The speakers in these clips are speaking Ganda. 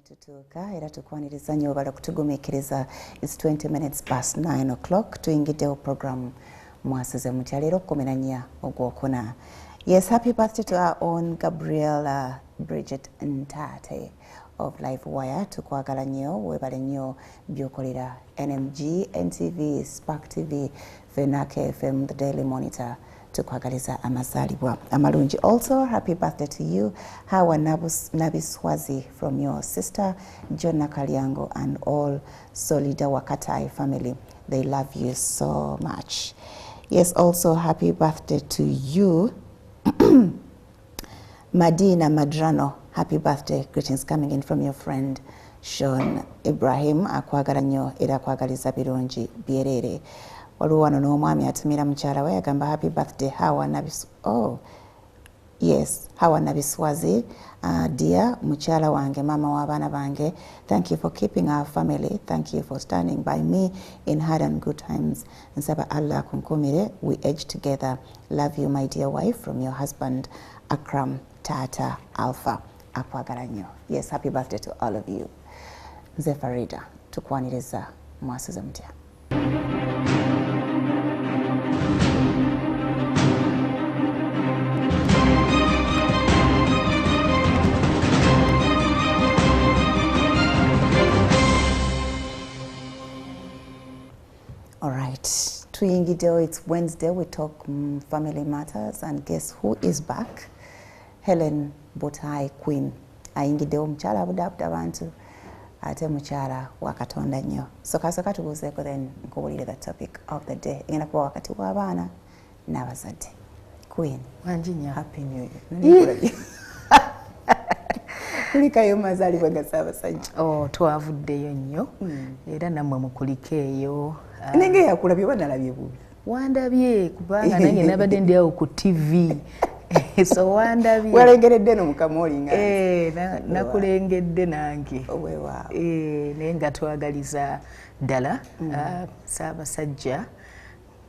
tutuuka era tukwaniriza nnyo bala kutugumiikiriza. It's 20 minutes past 9 o'clock. Tuyingiddewo program Mwasuze Mutya leero 14 Ogwokuna. Yes, happy birthday to our own Gabriella Bridget Ntate of Live Wire. Tukwagala nnyo, webale nnyo by'okolera NMG, NTV, Spark TV, Fenake FM, The Daily Monitor. Tukwagaliza amazalibwa amalungi. Also, happy birthday to you, Hawa Nabiswazi, from your sister Jonna Kalyango and all Solida Wakatai family. They love you so much. Yes, also happy birthday to you, Madina Madrano. Happy birthday. Greetings coming in from your friend Sean Ibrahim. Akwagala nnyo era akwagaliza birungi byerere. Waliwo wano n'omwami atumira mukyala we agamba happy birthday Hawa Nabiswazi. Dear mukyala wange, mama w'abaana bange, thank you for keeping our family. Thank you for standing by me in hard and good times. Nsaba Allah kunkumire, we age together. Love you my dear wife, from your husband Akram Tata Alpha. Akwagala nnyo. Yes, happy birthday to all of you. Nze Farida, tukwaniriza Mwasuze Mutya. All right, Tuyingido, it's Wednesday, we talk family matters, and guess who is back? Hellen Butayi Queen. Ayingidewo mukyala abudabuda abantu ate mukyala wakatonda nnyo. Soka tubuuzeeko then nkubuulire the topic of the day. Engenda kuba wakati w'abaana n'abazadde. Queen. Wanjinya. Happy New Year. Kulikayo mazaalibwa ga Ssaabasajja. Oh, twavuddeyo nnyo. Era nammwe mukulikeeyo. Nenge yakulabye wanalabye bubi. Wandabye kubanga nange nabadde ndi awo ku TV. So wandabye. Walengeredde no mukama olinga. Nakulengedde nange. Weewaawo. Naye nga twagaliza ddala Ssaabasajja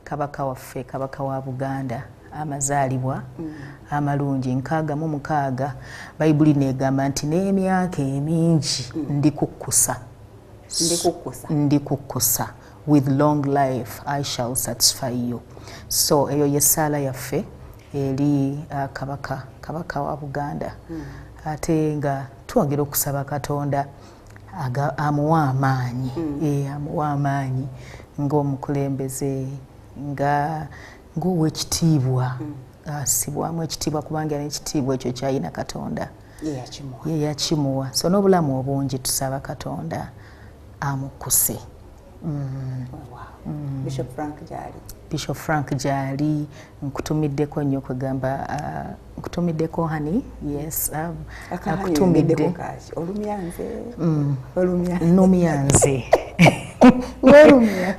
Kabaka waffe, Kabaka wa Buganda, amazaalibwa amalungi 606. Bayibuli negamba nti n'emyaka emingi ndikukkusa. With long life I shall satisfy you. So eyo yessaala yaffe eri kabaka wa Buganda. Ate nga twongera okusaba Katonda amuwa amaanyi. Amuwa amaanyi ng'omukulembeze ng'owekitiibwa. Asibwamu ekitiibwa kubanga n'ekitiibwa ekyo kyalina Katonda ye yakimuwa. So n'obulamu obungi tusaba Katonda amukkuse. Bishop Frank Jali nkutumiddeko nnyo kwegamba nkutumiddeko hani. Yes, akutumidde olumyanze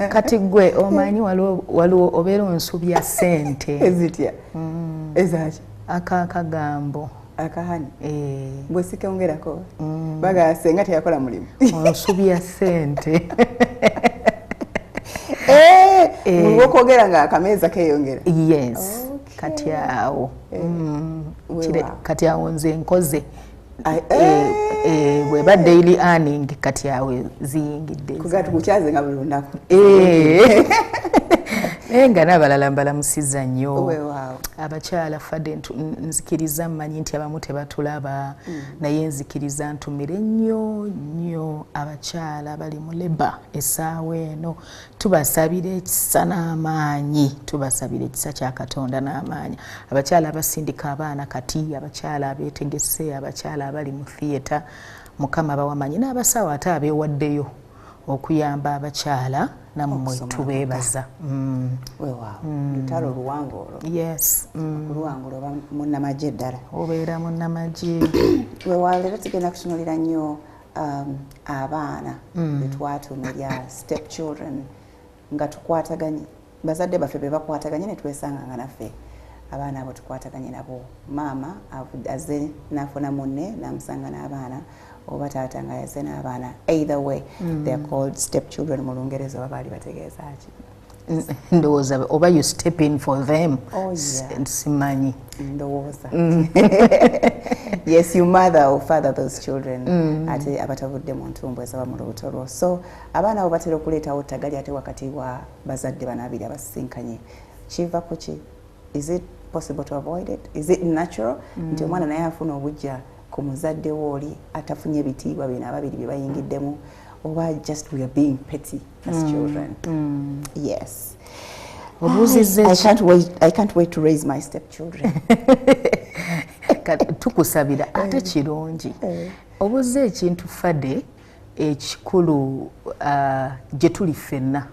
kati gwe omanyi waliwo obeera onsubya ssente ezitya ezaki akagambo akahani bwe sikongerako bagase nga teyakola mulimu onsubya ssente okwogera nga akameeza keyongera. Yes. Kati awo kati awo nze nkoze bweba daily earning kati awo ziyingidde kugatu kukyaze nga buli lunaku nga n'abalala mbalamusiza nnyo. Abakyala fadde nzikiriza mmanyi nti abamu tebatulaba naye nzikiriza ntumire nnyo abakyala bali mu leba essaawa eno. Tubasabira ekisa n'amaanyi, tubasabira ekisa kya Katonda n'amaanyi. Abakyala abasindika abaana kati, abakyala abeetegese, abakyala abali mu theatre, Mukama bawamanyi, n'abasawo ate abeewaddeyo okuyamba abakyala nammwe tubeebaza. Lutalo luwango olwo. Yes. Luwango lwo munnamagye ddala. Obeera munnamagye. Weewaawo leero tugenda kutunuulira nnyo abaana be twatuumira step children nga tukwataganye. Bazadde baffe be bakwataganye ne twesanga nga naffe abaana abo tukwataganye nabo. Maama azze n'afuna munne n'amusanga n'abaana, oba taata nga yazze n'abaana. Either way, they are called step children mu Lungereza oba baali bategeeza ki. ndowooza oba you step in for them. Simanyi ndowooza. Yes, you mother or father those children ate abatavudde mu ntumbwe ezaba mu lubuto lwo. So abaana abo batera okuleetawo ttagali ate wakati wa bazadde bano abiri abasisinkanye. Kiva ku ki? Is it possible to avoid it? Is it natural? Nti omwana naye afuna obujja ku muzadde wooli atafunye ebitiibwa bino ababiri bye bayingiddemu, oba just we are being petty as children. Yes. I can't wait to raise my stepchildren. Tukusabira ate kirungi. Obuze ekintu fadde ekikulu gye tuli ffenna.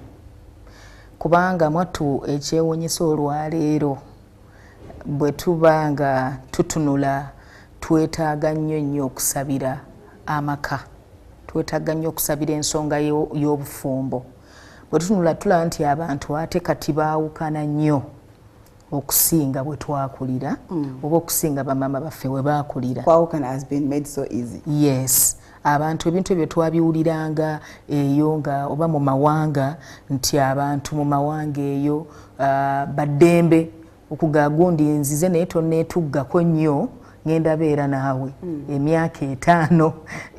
Kubanga mwattu ekyewuunyisa olwaleero bwe tuba nga tutunula twetaaga nnyo okusabira amaka. Twetaaga nnyo okusabira ensonga y'obufumbo. Bwe tutunula tulaba nti abantu ate kati baawukana nnyo okusinga bwe twakulira oba okusinga bamama baffe bwe baakulira. Kwawukana has been made so easy. Yes. Abantu ebintu ebyo twabiwuliranga eyo nga oba mu mawanga nti abantu mu mawanga eyo baddembe okugaagundi nzize naye tonneetuggako nnyo ngenda beera naawe emyaka 5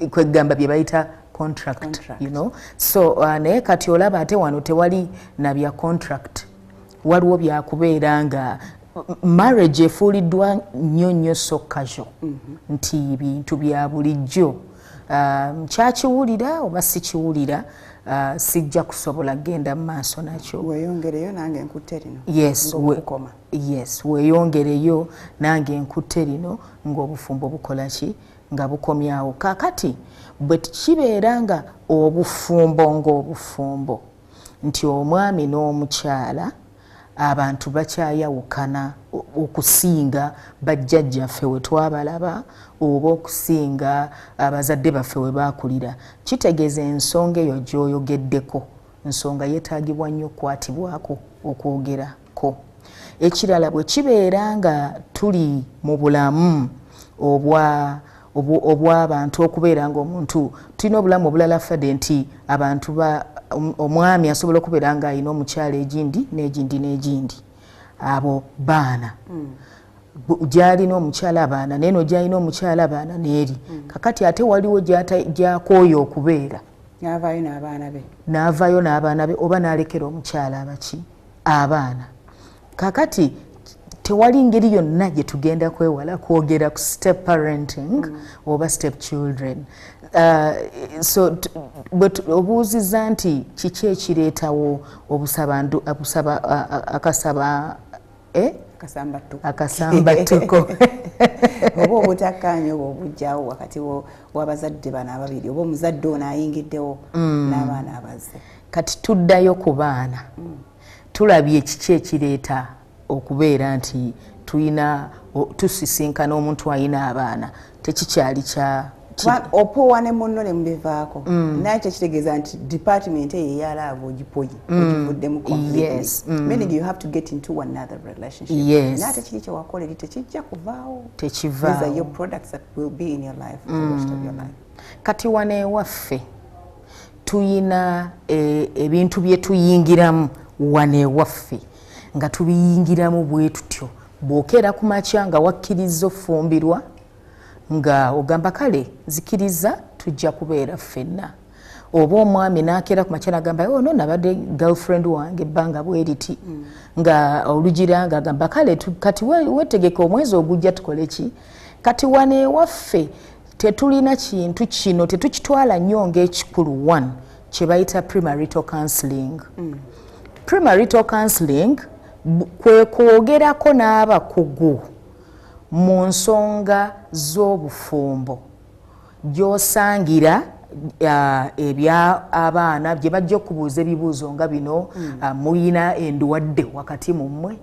kwegamba bye bayita contract. You know. So naye kati olaba ate wano tewali na bya contract. Waliwo byakubeera nga marriage efuuliddwa nnyo so casual nti ebintu bya bulijjo. Kyakiwulira oba sikiwulira sijja kusobola genda mu maaso nakyo. Weeyongereyo nange nkutte lino. Yes, weeyongereyo nange nkutte lino ng'obufumbo bukola ki nga bukomyawo. Kaakati bwe kibeera nga obufumbo ng'obufumbo nti omwami n'omukyala abantu bakyayawukana okusinga bajjajjaffe we twabalaba oba okusinga abazadde baffe we baakulira. Kitegeeza ensonga eyo gy'oyogeddeko nsonga yeetaagibwa nnyo okukwatibwako okwogerako. Ekirala bwe kibeera nga tuli mu bulamu obw'abantu okubeera ng'omuntu tulina obulamu obulala fadde nti abantu omwami asobola okubeera nga alina omukyala egindi n'egindi abo baana gy'alina omukyala abaana neno gy'alina omukyala abaana n'eri kakati ate waliwo gy'akooya okubeera n'avaayo n'abaana be oba n'alekera omukyala abaki abaana. Kakati tewali ngeri yonna gye tugenda kwewala kwogera ku step parenting oba step children. So obuuziza nti kiki ekireetawo akasambattuko oba obutakkaanya oba obujjawo wakati w'abazadde bano ababiri oba omuzadde ono ayingiddewo n'abaana abazze. Kati tuddayo ku baana tulabye kiki ekireeta okubeera nti tusisinkana omuntu alina abaana tekikyali kya opowa ne munno ne mubivaako naye kyekitegeeza nti department eyo eyalaavu ogipoye ogivuddemu completely. Meaning you have to get into another relationship. Naate kiri kyewakola eri tekijja kuvaawo. These are your products that will be in your life for the rest of your life. Kati wane ewaffe tuyina ebintu bye tuyingiramu wane ewaffe nga tubiyingiramu bwe tutyo. Bw'okeera ku makya nga wakkiriza ofumbirwa nga ogamba kale zikiriza tujja kubeera ffenna. Oba omwami n'akeera ku makya n'agamba ono nabadde girlfriend wange ebbanga bweriti nga olugira nga agamba kale kati weetegeka omwezi ogujja tukole ki. Kati wane ewaffe tetulina kintu kino tetukitwala nnyo ng'ekikulu 1 kye bayita premarital counselling. Premarital counselling kwe kwogerako n'abakugu mu nsonga z'obufumbo gy'osangira ebya abaana gye bajja okubuuza ebibuuzo nga bino. Muyina endwadde wakati mu mmwe,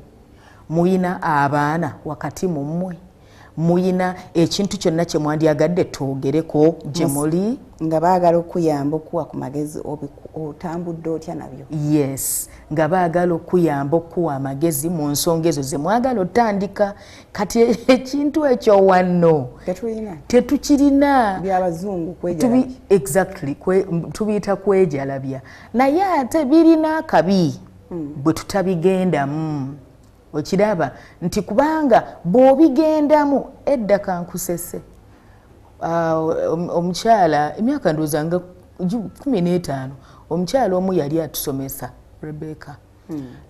muyina abaana wakati mu mmwe, muyina ekintu kyonna kye mwandyagadde twogereko gye muli nga baagala okuyamba okuwa ku magezi otambudde otya nabyo. Yes, nga baagala okuyamba okuwa amagezi mu nsonga ezo ze mwagala otandika. Kati ekintu ekyo wano tetukirina by'abazungu kwejalabya. Exactly, tubiyita kwejalabya naye ate birina akabi. bwe tutabigendamu okiraba nti kubanga bw'obigendamu edda kankusese omukyala emyaka ndowooza nga 15 omukyala omu yali atusomesa Rebecca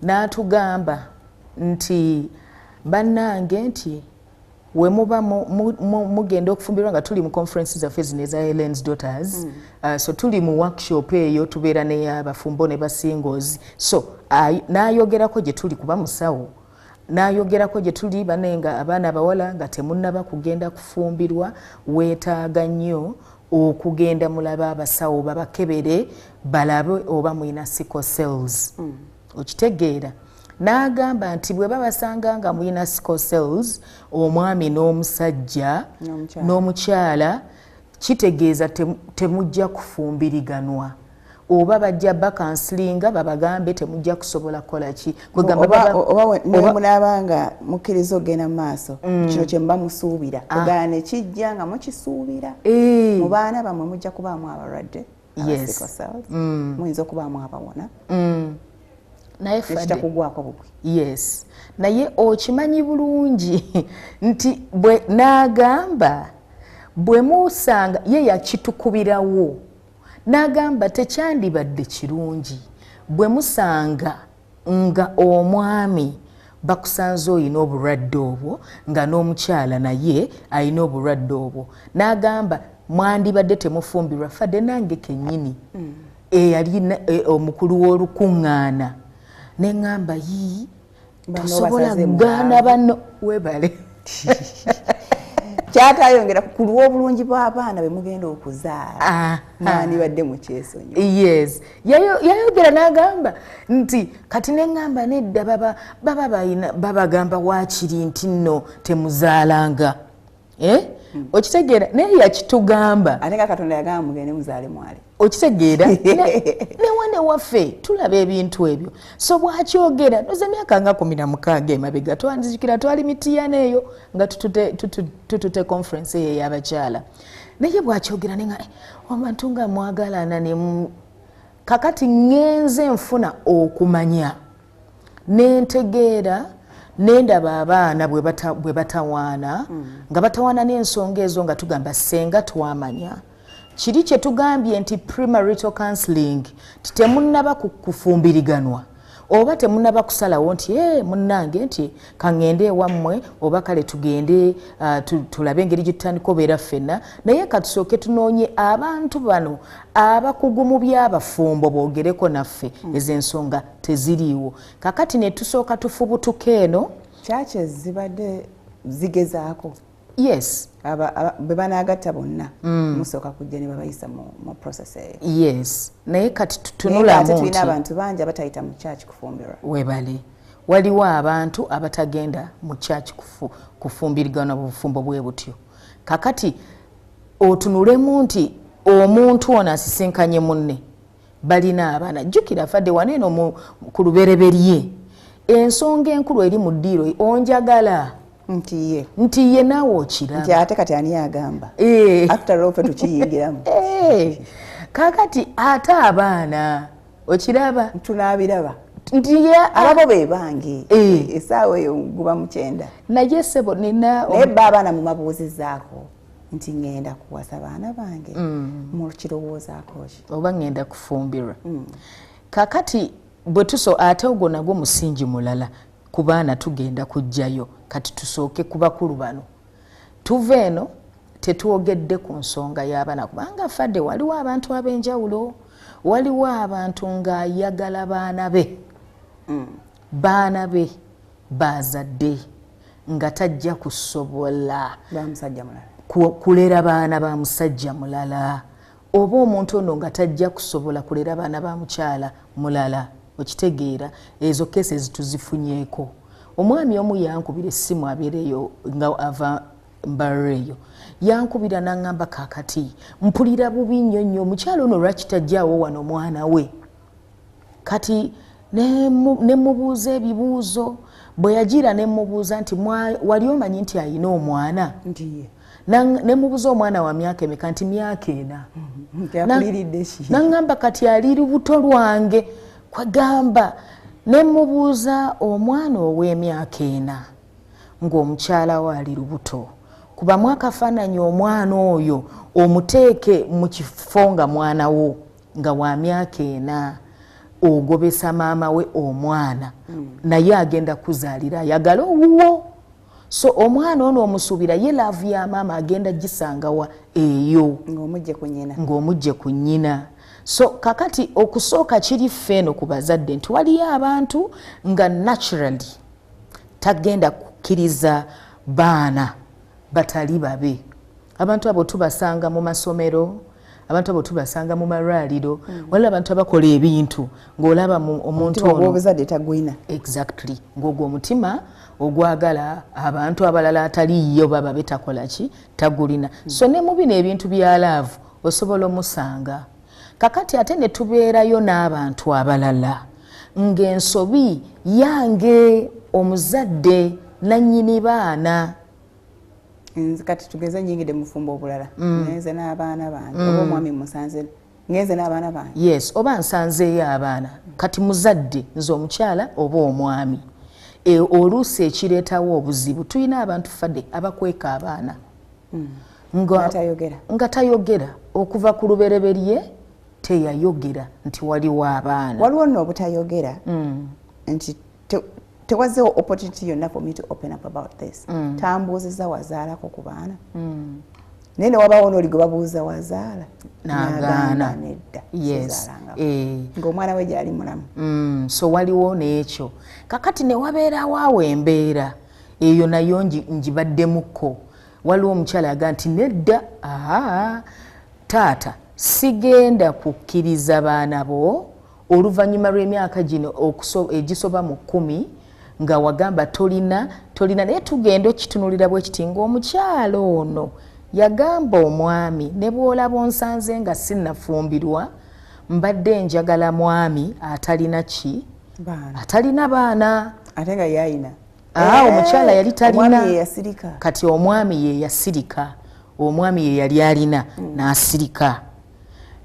n'atugamba nti bannange nti we muba mugenda okufumbirwa nga tuli mu conferences zaffe zino eza Hellen's Daughters so tuli mu workshop eyo tubeera n'ey'abafumbo ne basingozi so n'ayogerako gye tuli kuba musawo n'ayogerako gye tuli banenga abaana abawala nga temunnaba kugenda kufumbirwa weetaaga nnyo okugenda mulaba abasawo babakebere balabe oba muyina sickle cells okitegeera n'agamba nti bwe babasanga nga muyina sickle cells omwami n'omusajja n'omukyala kitegeeza temujja kufumbiriganwa oba bajja bakansilinga babagambe temujja kusobola kukola ki oba munabanga mukkiriza ogenda mu maaso kino kye muba musuubira ogana ne kijja nga mukisuubira mu baana bammwe mujja kubaamu abalwadde muyinza okubaamu abawona naye kitakugwako bugwi yes naye okimanyi bulungi nti bwe n'agamba bwe musanga ye yakitukubirawo n'agamba tekyandibadde kirungi bwe musanga nga omwami bakusanze oyina obulwadde obwo nga n'omukyala naye ayina obulwadde obwo n'agamba mwandibadde temufumbirwa fadde nange kennyini eyali omukulu w'olukuŋŋaana neŋŋamba yii tosobola kugaana banno webale kyatayongera kulwa obulungi bw'abaana be mugenda okuzaala mwandibadde mu kyesonyo yes yayogera n'agamba nti kati neŋŋamba nedda baba balina babagamba waakiri nti nno temuzaalanga okitegeera naye yakitugamba ate nga Katonda yagamba mugende muzaale mwali okitegeera newane waffe tulaba ebintu ebyo so bwakyogera noza emyaka nga 16 emabega twanzikira twali mitiyana eyo nga tutute conference eyo ey'abakyala naye bwakyogera nenga omuntu nga mwagalana ne kakati ngenze nfuna okumanya nentegeera nendaba abaana bwe batawaana nga batawaana n'ensonga ezo nga tugamba senga twamanya kiri kye tugambye nti premarital counseling temunnaba kufumbiriganwa oba temunnaba kusalawo nti munnange nti kaŋŋende ewammwe oba kale tugende tulabe engeri gye tutandika obeera ffenna naye katusooke tunoonye abantu bano abakugu mu by'abafumbo boogereko naffe ez'ensonga teziriiwo kakati ne tusooka tufubutuka eno kyaki zibadde zigezaako yes bwe banaagatta bonna musooka kujja ne babayisa mu process eyo yes naye kati tutunulamu nti tulina abantu bangi abatayita mu church kufumbirwa webale waliwo abantu abatagenda mu church kufumbirigana bufumbo bwe butyo kakati otunulemu nti omuntu ono asisinkanye munne balina abaana jjukira fadde waneeno ku lubereberye ensonga enkulu eri mu ddiiro onjagala nti ye naawe okiraba nti ate kati ani agamba after all fe tukiyingiramu kakati ate abaana okiraba tunaabiraba nti ababo be bange essaawa eyo guba 9 naye sebo nina naye bba abaana mumabuuzizaako nti ngenda kuwasa baana bange mu kirowoozaako ki oba ngenda kufumbirwa kakati bwe tuso ate ogwo nagwo musingi mulala ku baana tugenda kujjayo kati tusooke ku bakulu bano tuve eno tetwogedde ku nsonga y'abaana kubanga fadde waliwo abantu ab'enjawulo waliwo abantu ng'ayagala baana be bazadde nga tajja kusobola kulera baana ba musajja mulala oba omuntu ono nga tajja kusobola kulera baana ba mukyala mulala okitegeera ezo kese zituzifunyeeko omwami omu yankubira essimu abeereyo nga ava mbareyo yankubira n'angamba kakati mpulira bubi nnyo nnyo omukyala ono lwaki tajjaawo wano omwana we kati ne mubuuza ebibuuzo bwe yagira ne mubuuza nti wali omanyi nti ayina omwana ne mubuuza omwana wa myaka emeka nti myaka 4 n'angamba kati ali lubuto lwange kwagamba ne mubuuza omwana ow'emyaka 4 ng'omukyala we ali lubuto kuba mwakafaananyi omwana oyo omuteeke mu kifo nga mwana wo nga wa myaka 4 ogobesa maama we omwana naye agenda kuzaalira ayagala owuwo so omwana ono omusuubira ye laavu ya maama agenda gisangawa eyo ng'omugje ku nnyina so kakati okusooka kiri ffeeno ku bazadde nti waliyo abantu nga naturally tagenda kukkiriza baana batali babe. Abantu abo tubasanga mu masomero, abantu abo tubasanga mu malwaliro, waliwo abantu abakola ebintu ng'olaba omuntu ono obuzadde tagwina. Exactly. Ng'ogwo omutima ogwagala abantu abalala ataliyo baba betakola ki tagulina. So ne mu bino ebintu bya laavu osobola omusanga. Kakati ate ne tubeerayo n'abantu abalala ng'ensobi yange omuzadde nannyini baana. Kati tugeze nyingide mufumbo obulala ngenze n'abaana bange oba omwami musanze ngenze n'abaana bange. Yes, oba nsanzeeyo abaana kati muzadde nze omukyala oba omwami oluusi ekireetawo obuzibu tulina abantu fadde abakweka abaana nga tayogera okuva ku lubereberye teyayogera nti waliwo abaana. Waliwo nno obutayogera nti tewazeewo opportunity yonna for me to open up about this. Tambuuzizza wazaalako ku baana naye ne wabaawo n'oli gwe babuuza wazaala n'agaana. Nedda Yes. ng'omwana we gy'ali mulamu. So waliwo n'ekyo kakati ne wabeerawo awo embeera eyo nayo ngibaddemukko. Waliwo omukyala aga nti nedda taata sigenda kukkiriza baana bo oluvannyuma lw'emyaka gino egisoba mu 10 nga wagamba tolina naye tugenda okitunulira bwe kiti ng'omukyala ono yagamba omwami ne bw'olaba onsanze nga sinnafumbirwa mbadde njagala mwami atalina ki atalina baana ate nga yayina omukyala yali talina kati omwami ye yasirika omwami ye yali alina n'asirika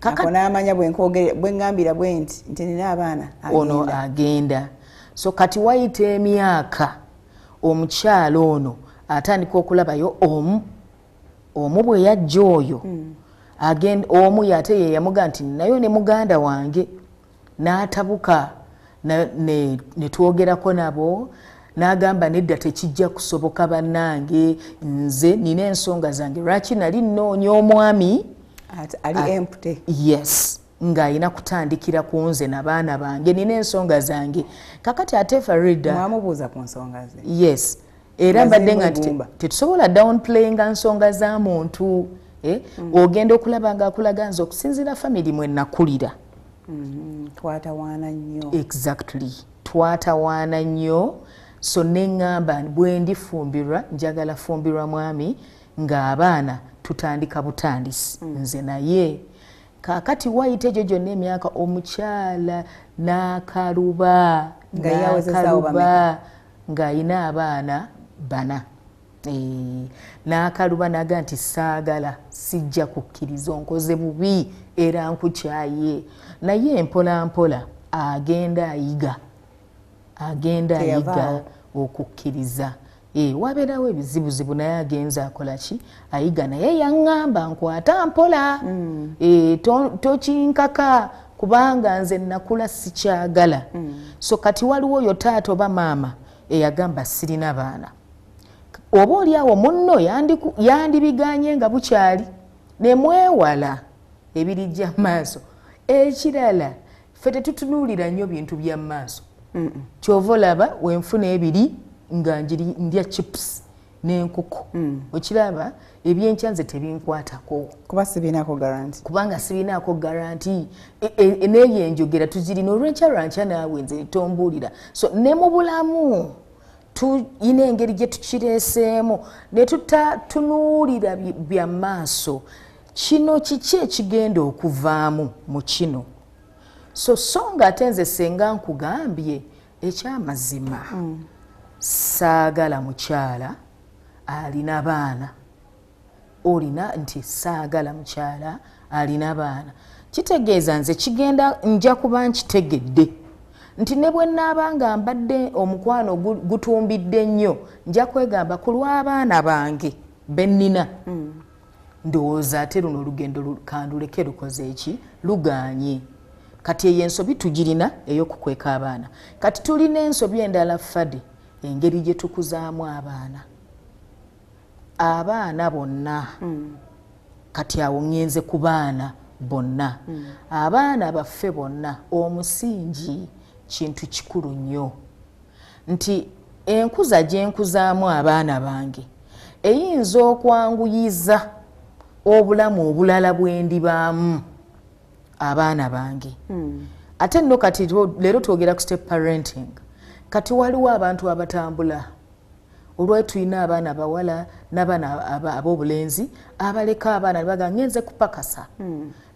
kako n'amanya bwe ngambira bwe nti nina abaana ono agenda. So kati wayita emyaka omukyala ono atandika okulabayo omu bwe yajja oyo agenda omu yate ye yamuga nti nayo ne muganda wange n'atabuka ne twogerako nabo n'agamba nedda tekijja kusoboka bannange nze nina ensonga zange lwaki nali nnoonya omwami ali empty. Yes. Ng'ayina kutandikira ku nze n'abaana bange nina ensonga zange kakati ate Farida mwamubuuza ku nsonga ze. Yes. Era mbadde nga tetusobola downplayinga nsonga za muntu ogenda okulaba ng'akulaga nze okusinziira family mwe nakulira. Twatawaana nnyo. Exactly. Twatawaana nnyo. So neŋŋamba bwe ndifumbirwa njagala fumbirwa mwami ng'abaana tutandika butandisi nze naye kakati wayita egyo gyonna emyaka omukyala n'akaluba ng'ayina abaana 4 n'akaluba naga nti saagala sijja kukkiriza onkoze bubi era nkukyaye naye mpola mpola agenda ayiga okukkiriza. Wabeerawo ebizibuzibu naye agenza akola ki ayiga naye yaŋŋamba nkwata mpola tokinkaka kubanga nze nakula sikyagala. So kati waliwo oyo taata oba maama eyagamba sirina baana oba oliawo munno yandibiganye nga bukyali nemwewala ebirijja maaso. Ekirala ffe tetutunuulira nnyo bintu bya maaso kyova olaba wenfuna ebiri nga ndya chips n'enkoko okiraba ebyenkya nze tebinkwatako kubanga sibinaako garanti n'eyo enjogera tuzirina olw'enkya lwankya naawe nze tombuulira. So ne mu bulamu tuyina engeri gye tukireeseemu ne tutatunuulira bya maaso kino kiki ekigenda okuvaamu mu kino. So nga ate nze senga nkugambye ekyamazima saagala mukyala alina baana olina nti saagala mukyala alina baana kitegeeza nze kigenda nja kuba nkitegedde nti ne bwe nnaabanga mbadde omukwano gutumbidde nnyo nja kwegamba ku lw'abaana bange be nnina ndowooza ate luno olugendo kanduleke lukoze eki lugaanye kati eyo ensobi tugirina ey'okukweka abaana kati tulina ensobi endala fade engeri gye tukuzaamu abaana bonna kati awo ŋŋenze ku baana bonna abaana baffe bonna omusingi kintu kikulu nnyo nti enkuza gye nkuzaamu abaana bange eyinza okwanguyiza obulamu obulala bwe ndibaamu abaana bange ate nno kati leero twogera ku step parenting kati waliwo abantu abatambula olwali tulina abaana bawala n'abaana ab'obulenzi abaleka abaana ne baga ngenze kupakasa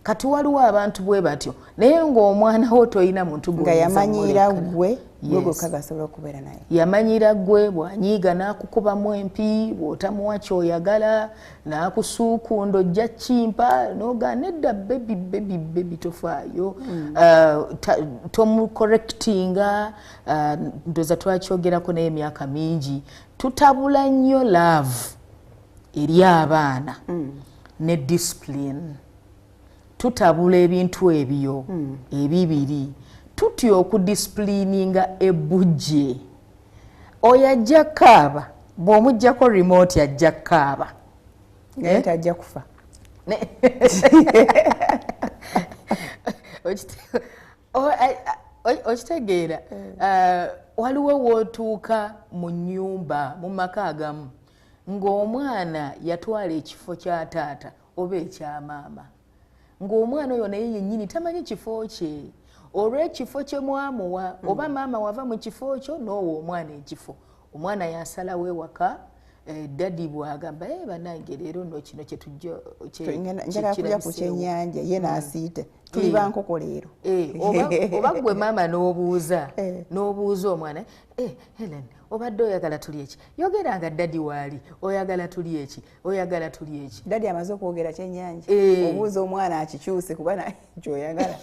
kati waliwo abantu bwe batyo naye ng'omwana wo toyina muntu nga yamanyira gwe gwekagasobola okubeera naye yamanyira gwe bw'anyiiga n'akukubamu empi bw'otamuwa kyoyagala n'akusuukunda ojja kimpa n'oga nedda bebi tofaayo tomucorrectinga ndoza twakyogerako naye emyaka mingi tutabula nnyo love eri abaana ne discipline tutabula ebintu ebyo ebibiri tutya okudisciplininga ebbujje oyo ajja kaaba bw'omugjako remote ajja kaaba naye tajja kufa okitegeera waliwo wootuuka mu nnyumba mu maka agamu ng'omwana yatwala ekifo kya taata oba ekya maama ng'omwana oyo naye yennyini tamanyi kifo kye olw'ekifo kye mwamuwa oba maama wava mu kifo kyo n'owa omwana ekifo omwana yasalawo ewaka dadi bw'agamba bannange leero nno kino njala kulya ku kyennyanja ye n'asiite tuli bankoko leero oba gwe maama n'obuuza omwana Hellen obadde oyagala tuli eki yogeranga dadi waali oyagala tuli eki oyagala tuli eki dadi amaze okwogera kyennyanja obuuza omwana akikyuse kuba kyoyagala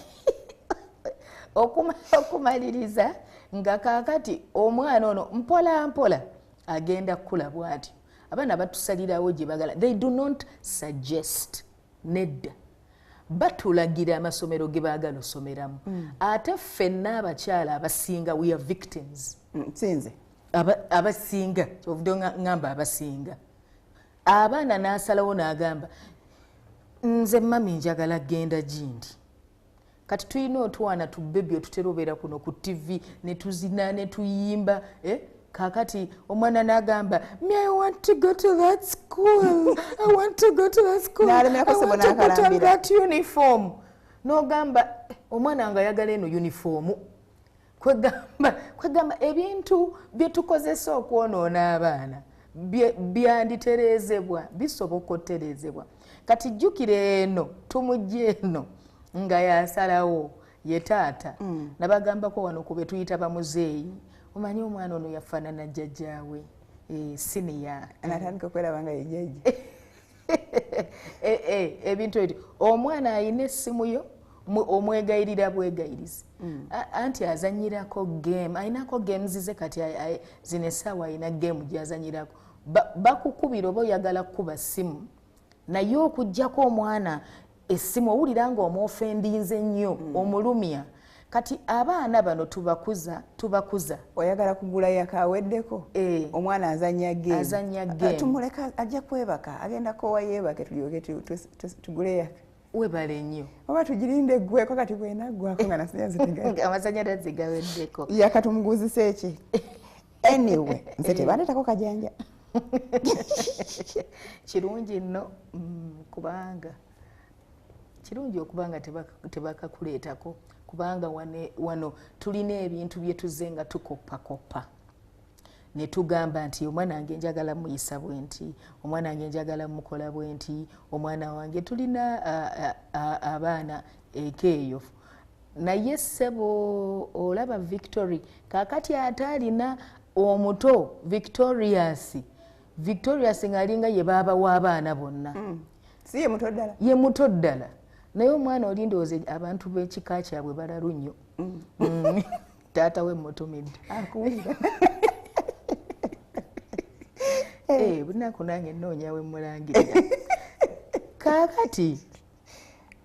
okumaliriza nga kaakati omwana ono mpola mpola agenda kukula bw'atyo abaana batusalirawo gye bagala they do not suggest nedda batulagira amasomero ge baagala osomeramu ate ffenna abakyala abasinga we are victims sinze abasinga kyovudde ngamba abasinga abaana n'asalawo n'agamba nze mami njagala genda gindi kati tulina otwana tubebi otutera obeera kuno ku tv ne tuzina ne tuyimba kakati omwana n'agamba I want to go to that school I want to go to that school I want to put on that uniform n'ogamba omwana nga ayagala eno uniform kwegamba ebintu bye tukozesa okwonoona abaana byanditereezebwa bisoboka otereezebwa kati jjukira eno tumujja eno nga yasalawo ye taata nabagambako wano ku be tuyita bamuzeeyi omanyi omwana ono yafaanana jjajjaawe siniya anatandika okweraba nga ye jjajja ebintu ebyo omwana alina essimu yo omwegayirira bwegayirizi anti azanyirako game ayinako games ze kati zino essaawa ayina game gyazanyirako bakukubira oba oyagala kukuba ssimu naye okuggyako omwana essimu owulira nga omwofendinze nnyo omulumya kati abaana bano tubakuza oyagala kugula yakaweddeko omwana azanya game tumuleka ajja kwebaka agenda kowa yeebake tulyoke tugule yaka webale nnyo oba tugirinde eggweko kati bwenaggwako nga amasanyalaze gaweddeko yaka tumuguzisa eki anyway nze tebandeetako kajanja kirungi nno kubanga kirungi okubanga tebakakuleetako kubanga wano tulina ebintu bye tuzze nga tukoppakopa ne tugamba nti omwana wange njagala muyisa bwe nti omwana wange njagala mukola bwe nti omwana wange tulina abaana ekeeyo naye ssebo olaba Victory kaakati ate alina omuto Victorious ng'alinga ye baaba w'abaana bonna si ye muto ddala ye muto ddala naye omwana oli ndowooza abantu b'ekika kyabwe balalu nnyo taata we mutumidde akuubulira bunaku nange nnoonya we mulangirira kaakati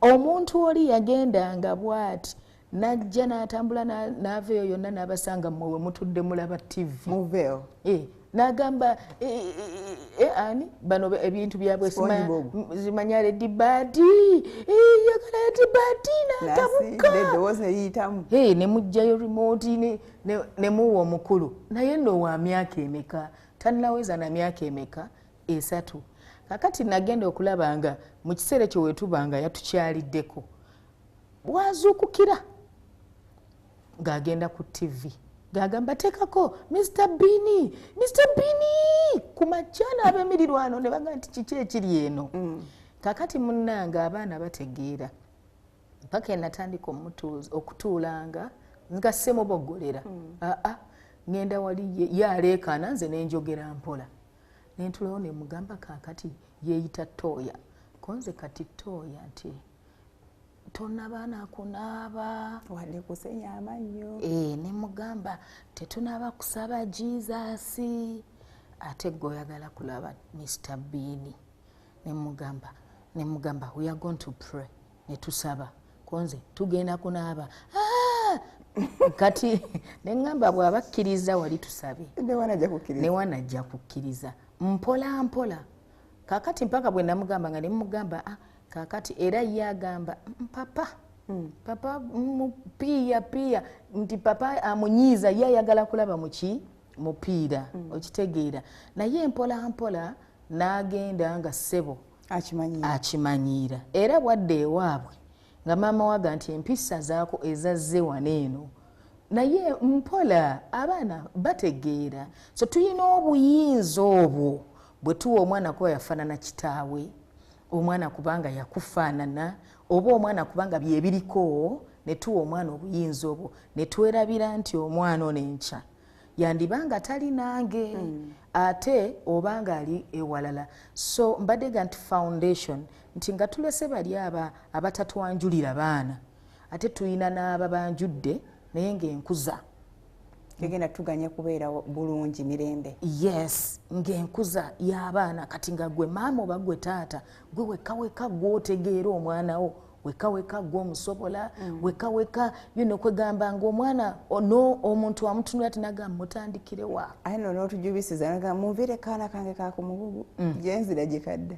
omuntu oli yagendanga bw'ati najja n'atambula n'aveeyo yonna n'abasanga mmwe we mutudde mulaba tv muveeyo n'agamba ani bano ebintu byabwe zimanya ledibadi yagala ledibadi n'atabuka ne mujjayo remote ne muwa omukulu naye nno wa myaka emeka tannaweza na myaka emeka 3 kakati nagenda okulaba nga mu kiseera ekyo wetubanga yatukyaliddeko bwazuukukira ng'agenda ku tv ng'agamba teekako Mr. Bini ku majjana ab'emirirwano ne baga nti kiki ekiri eno kakati munnanga abaana bategeera mpaka enatandika okutuulanga nga ssemuboggolera ngenda wali yaleekaana nze nenjogera mpola nentulawo ne mugamba kaakati yeeyita Tooya konze kati Tooya nti tonaba kunaaba wadde kusenya amannyo ne mugamba tetunaba kusaba Jesus ate gwe oyagala kulaba Mr. Bini ne mugamba we are going to pray ne tusaba konze tugenda kunaaba kati neŋŋamba bw'abakkiriza wali tusabe ne wanajja kukkiriza mpola mpola kakati mpaka bwe namugamba nga nemugamba kakati era ye agamba papa piya nti papa amunyiiza ye ayagala kulaba mupiira okitegeera naye mpola mpola n'agenda nga ssebo akimanyiira era bwadde ewaabwe nga maama waga nti empisa zaako ezazze wano eno naye mpola abaana bategeera so tulina obuyinza obwo bwe tuwa omwana kuba yafaanana kitaawe omwana kubanga yakufaanana oba omwana kubanga byebiriko ne tuwa omwana obuyinza obwo ne twerabira nti omwana ono enkya yandibanga tali nange ate obanga ali ewalala so mbadde nti foundation nti nga tulese bali abatatwanjulira baana ate tulina n'aba banjudde naye ng'enkuza gegenda tuganya kubeera bulungi mirembe yes ng'enkuza y'abaana kati nga gwe maama oba gwe taata gwe wekaweka gw'otegeera omwana wo wekaweka gw'omusobola wekaweka bino kwegamba ng'omwana omuntu amutunula tinagamba mutandikire wa aye no n'otujubisiza naga munviire kaana kange kakumugugu gyenzira gyekadda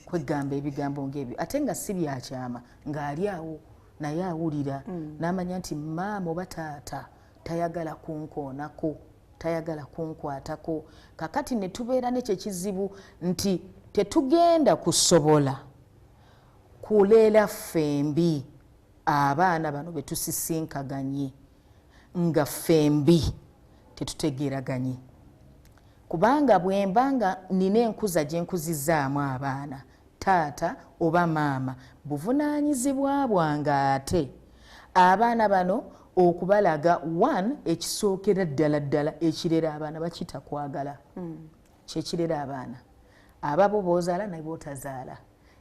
kwegamba ebigambo ng'ebyo ate nga si byakyama ng'ali awo naye awulira n'amanya nti maama oba taata tayagala kunkoonako tayagala kunkwatako kakati ne tubeera n'ekyo ekizibu nti tetugenda kusobola kuleera fembi abaana bano betusisinkaganye nga fembi tetutegeeraganye kubanga bwembanga nina enkuza gye nkuzizaamu abaana taata oba maama buvunaanyizibwa bwange ate abaana bano okubalaga 1 ekisookera ddala ekirera abaana bakita kwagala kyekirera abaana ababo boozaala naye bootazaala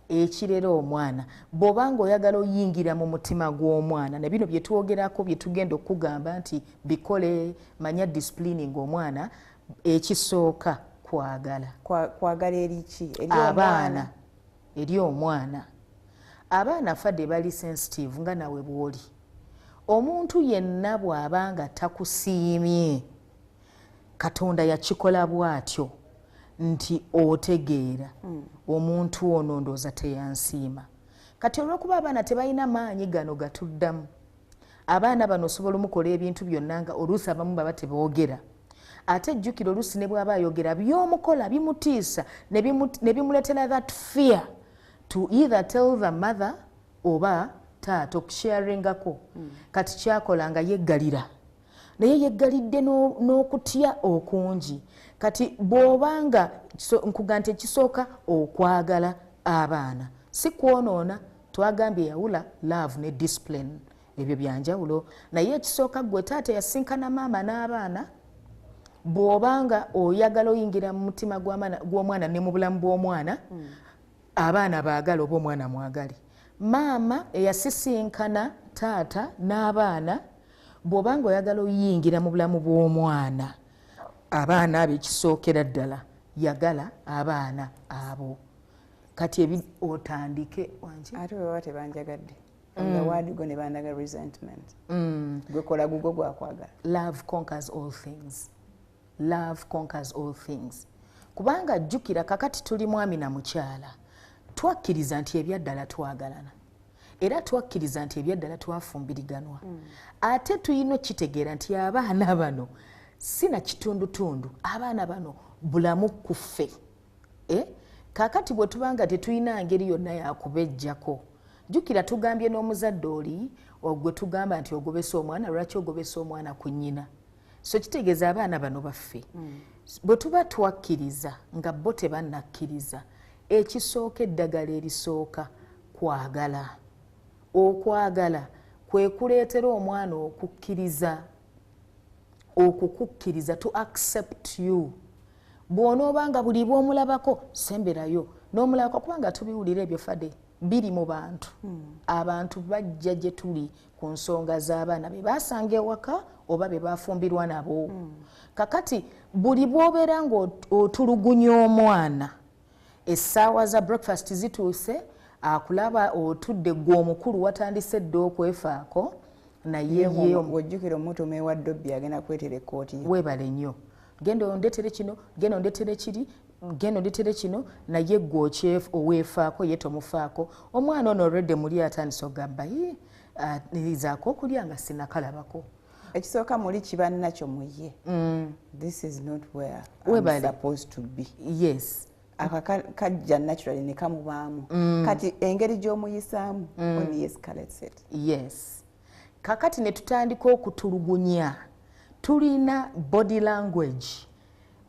ekirera omwana bw'obanga oyagala oyingira mu mutima gw'omwana na bino bye twogerako bye tugenda okugamba nti bikole manya disciplining omwana ekisooka kwagala eriki abaana eri omwana abaana fadde bali sensitive nga nawe bw'oli omuntu yenna bw'abanga takusiimye Katonda yakikola bw'atyo nti otegeera omuntu ono ndooza teyansiima kati olw'okuba abaana tebalina maanyi gano gatuddamu abaana bano osobola omukola ebintu byonna nga oluusi abamu baba teboogera ate jjukira oluusi ne bw'aba ayogera by'omukola bimutiisa ne bimuleetera that fear to either tell the mother oba taata okusharingako kati kyakola nga yeggalira naye yeggalidde n'okutya okungi kati bw'obanga nkuga nti ekisooka okwagala abaana si kwonoona twagambye yawula love ne discipline ebyo byanjawulo naye ekisooka gwe taata yasinkana maama n'abaana bw'obanga oyagala oyingira mu mutima gw'omwana ne mu bulamu bw'omwana abaana baagala oba omwana mwagale maama eyasisinkana taata n'abaana bw'obanga oyagala oyingira mu bulamu bw'omwana abaana abo ekisookera ddala yagala abaana abo kati otandike wanje ate bwe tebanjagadde awaadigo ne bandaga resentment gwekola gugo gwakwagala. Love conquers all things. Love conquers all things. Kubanga jjukira kakati tuli mwami na mukyala twakkiriza nti ebyaddala twagalana era twakkiriza nti ebyaddala twafumbiriganwa ate tuyina okitegeera nti abaana bano sina kitundutundu abaana bano bulamu kuffe kakati bwe tubanga tetuyina ngeri yonna yakubejjako jjukira tugambye n'omuzadde oli ogwe tugamba nti ogobesa omwana lwaki ogobesa omwana ku nnyina so kitegeeza abaana bano baffe bwe tuba twakkiriza nga bo tebannakkiriza ekisooka eddagala erisooka kwagala okwagala kwe kuleetera omwana okukukkiriza to accept you bw'onoobanga buli bw'omulabako semberayo n'omulabako kubanga tubiwulira ebyo fade biri mu bantu abantu bajja gye tuli ku nsonga z'abaana be basanga ewaka oba be bafumbirwa nabo kakati buli bw'obeera ng'otulugunya omwana essaawa za breakfast zituuse akulaba otudde gwe omukulu watandise dde okwefaako naye wojjukira omuntu omeewa ddobbi agenda kwetera ekkooti weebale nnyo genda ondeetere kino genda ondeetere kiri genda ondeetere kino naye gwe oweefaako ye tomufaako omwana ono olwedde muli atandise ogamba nirizaako okulya nga sinakalabako ekisooka muli kiba nakyo muye this is not where I'm supposed to be. Yes. Akakajja naturally ne kamubaamu kati engeri gy'omuyisaamu only escalates it. Yes. Kakati ne tutandika okutulugunya tulina body language.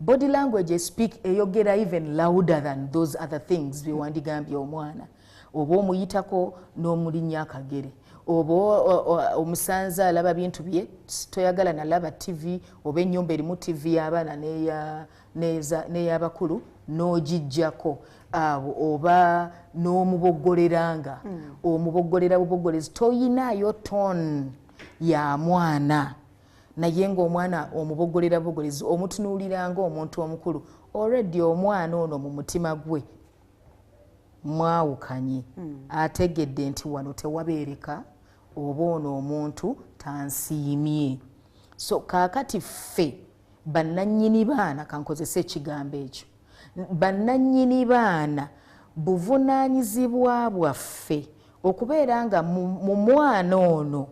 Body language speak eyogera even louder than those other things biwandigambye omwana oba omuyitako n'omulinnya akagere oba omusanze alaba bintu bye toyagala nalaba TV oba ennyumba erimu TV y'abaana n'ey'abakulu n'ogijjako oba n'omuboggoleranga omuboggolera buboggolezi toyinaayo tone ya mwana naye ng'omwana omuboggolera buboggolezi omutunuuliranga omuntu omukulu already omwana ono mu mutima gwe mwawukanye ategedde nti wano tewabeereka oba ono omuntu tansiimye so kaakati ffe bannannyini baana kankozesa ekigambo ekyo bannannyini baana buvunaanyizibwa bwaffe okubeera nga mu mwana ono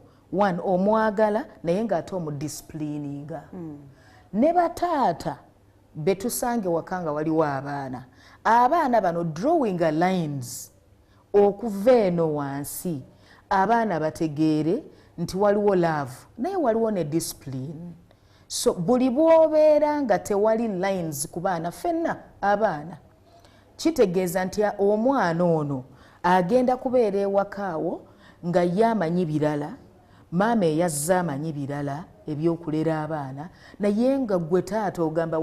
omwagala naye ng'ate omudisciplininga ne bataata betusange waka nga waliwo abaana bano drawing a lines okuva eno wansi abaana bategeere nti waliwo love naye waliwo ne discipline so buli bw'obeera nga tewali lines ku baana ffenna abaana kitegeeza nti omwana ono agenda kubeera ewaka awo nga ye amanyi birala maama eyazze amanyi birala ebyokulera abaana naye nga gwe taata ogamba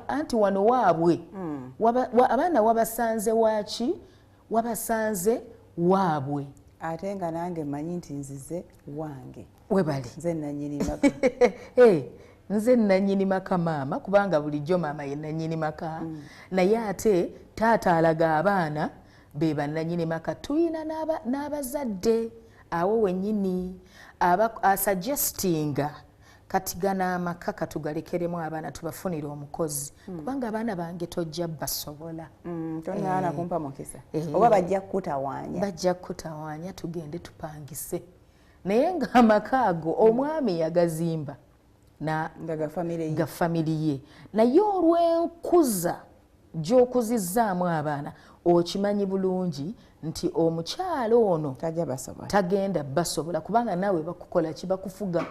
anti wano waabwe abaana wabasanze waaki wabasanze waabwe ate nga nange manyi nti nzize wange webali nze nannyini maka nze nannyini maka maama kubanga bulijjo maama ye nannyini maka naye ate taata alaga abaana be bannannyini maka tuyina n'abazadde awo wennyini asuggestinga kati gana amaka katugalekeremu abaana tubafunire omukozi kubanga abaana bange tojja basobola tonyaana kumpa mukisa oba bajja kutawaanya tugende tupangise naye ng'amaka ago omwami yagazimba ga famiri ye naye olw'enkuza gy'okuzizzaamu abaana okimanyi bulungi nti omukyalo ono tagenda basobola kubanga naawe bakukola ki bakufuga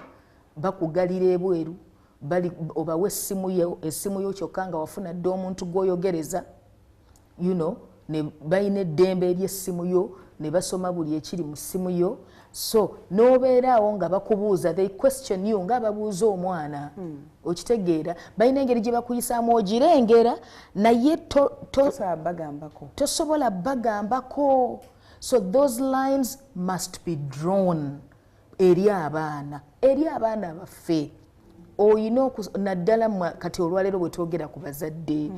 bakugalira ebweru obawa essimu yo kyokka nga wafuna dde omuntu gw'oyogereza ne balina eddembe ery'essimu yo ne basoma buli ekiri mu ssimu yo so n'obeeraawo nga bakubuuza they question you nga babuuza omwana okitegeera balina engeri gye bakuyisaamu ogirengera naye tosobola bagambako so those lines must be drawn eri abaana baffe oyina naddala kati olwaleero bwe twogera ku bazadde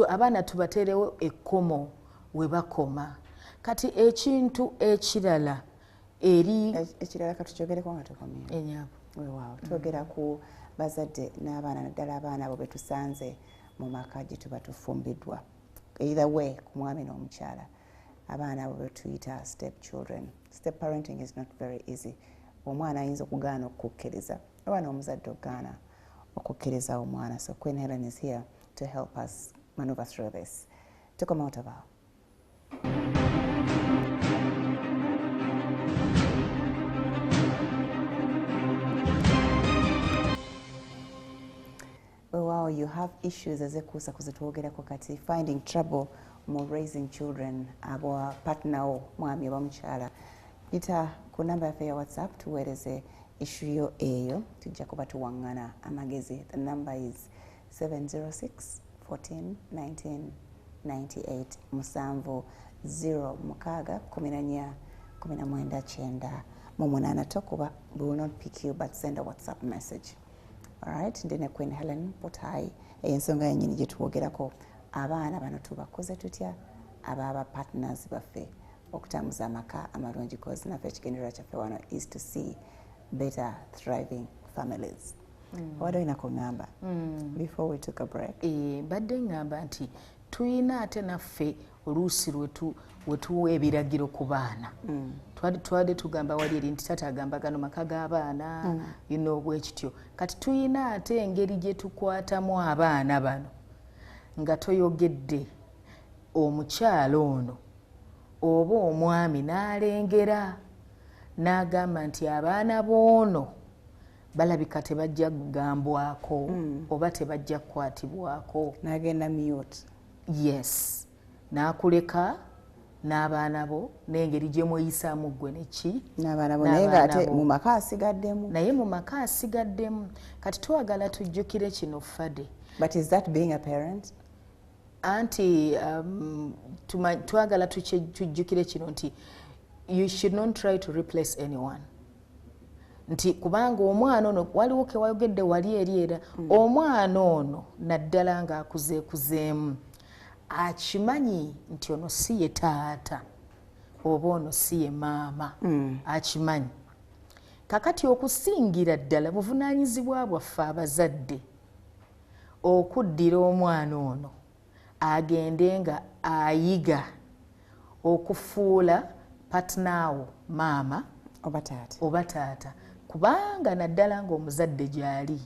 abaana tubateerewo ekkomo we bakoma kati ekintu ekirala ekirala katukyogereko nga tukomye enyabo weewaawo twogera ku bazadde n'abaana naddala abaana abo betusanze mu maka gye tuba tufumbiddwa either way ku mwami n'omukyala abaana abo betuyita step children. Step parenting is not very easy. Omwana ayinza okugaana okukkiriza oba n'omuzadde okugaana okukkiriza omwana. So Queen Hellen is here to help us maneuver through this. Tukoma otozaala. Wow, you have issues ezekuusa kuzitwogerako kati finding trouble mu raising children abo partner wo mwami oba mukyala. Ita ku namba yaffe ya WhatsApp tuweereze issue yo eyo tujja kuba tuwaŋŋana amagezi. The number is 706 14 19 98 musanvu 0 mukaaga 14 19 9 mu 8 tokuba. We will not pick you but send a WhatsApp message. Alright, ndine Queen Hellen Butayi ensonga yennyini gye tuwogerako abaana bano tubakoze tutya aba partners baffe okutambuza amaka amalungi cause naffe ekigendererwa kyaffe wano is to see better thriving families. What do you know before we took a break? Badde ngamba nti tuyina ate naffe oluusi wetuwa ebiragiro ku baana. Twadde tugamba wali eri nti taata agamba gano maka g'abaana bwe kityo. Kati tuyina ate engeri gye tukwatamu abaana bano nga toyogedde omukyala ono oba omwami n'alengera n'agamba nti abaana b'ono balabika tebajja kugambwako oba tebajja kukwatibwako. N'agenda mute. Yes. N'akuleka n'abaana bo n'engeri gye mweyisaamu ggwe neki n'abaana bo naye ng'ate mu maka asigaddemu. Naye mu maka asigaddemu. Kati twagala tujjukire kino Fade. But is that being a parent? Anti twagala tujjukire kino nti you should not try to replace anyone. Nti kubanga omwana ono waliwo ke wayogedde wali eri era omwana ono naddala ng'akuzeekuzeemu akimanyi nti ono si ye taata oba ono si ye maama. Akimanyi. Kakati okusingira ddala buvunaanyizibwa bwaffe abazadde okuddira omwana ono agende nga ayiga okufuula patnaawo maama oba taata kubanga naddala ng'omuzadde gy'ali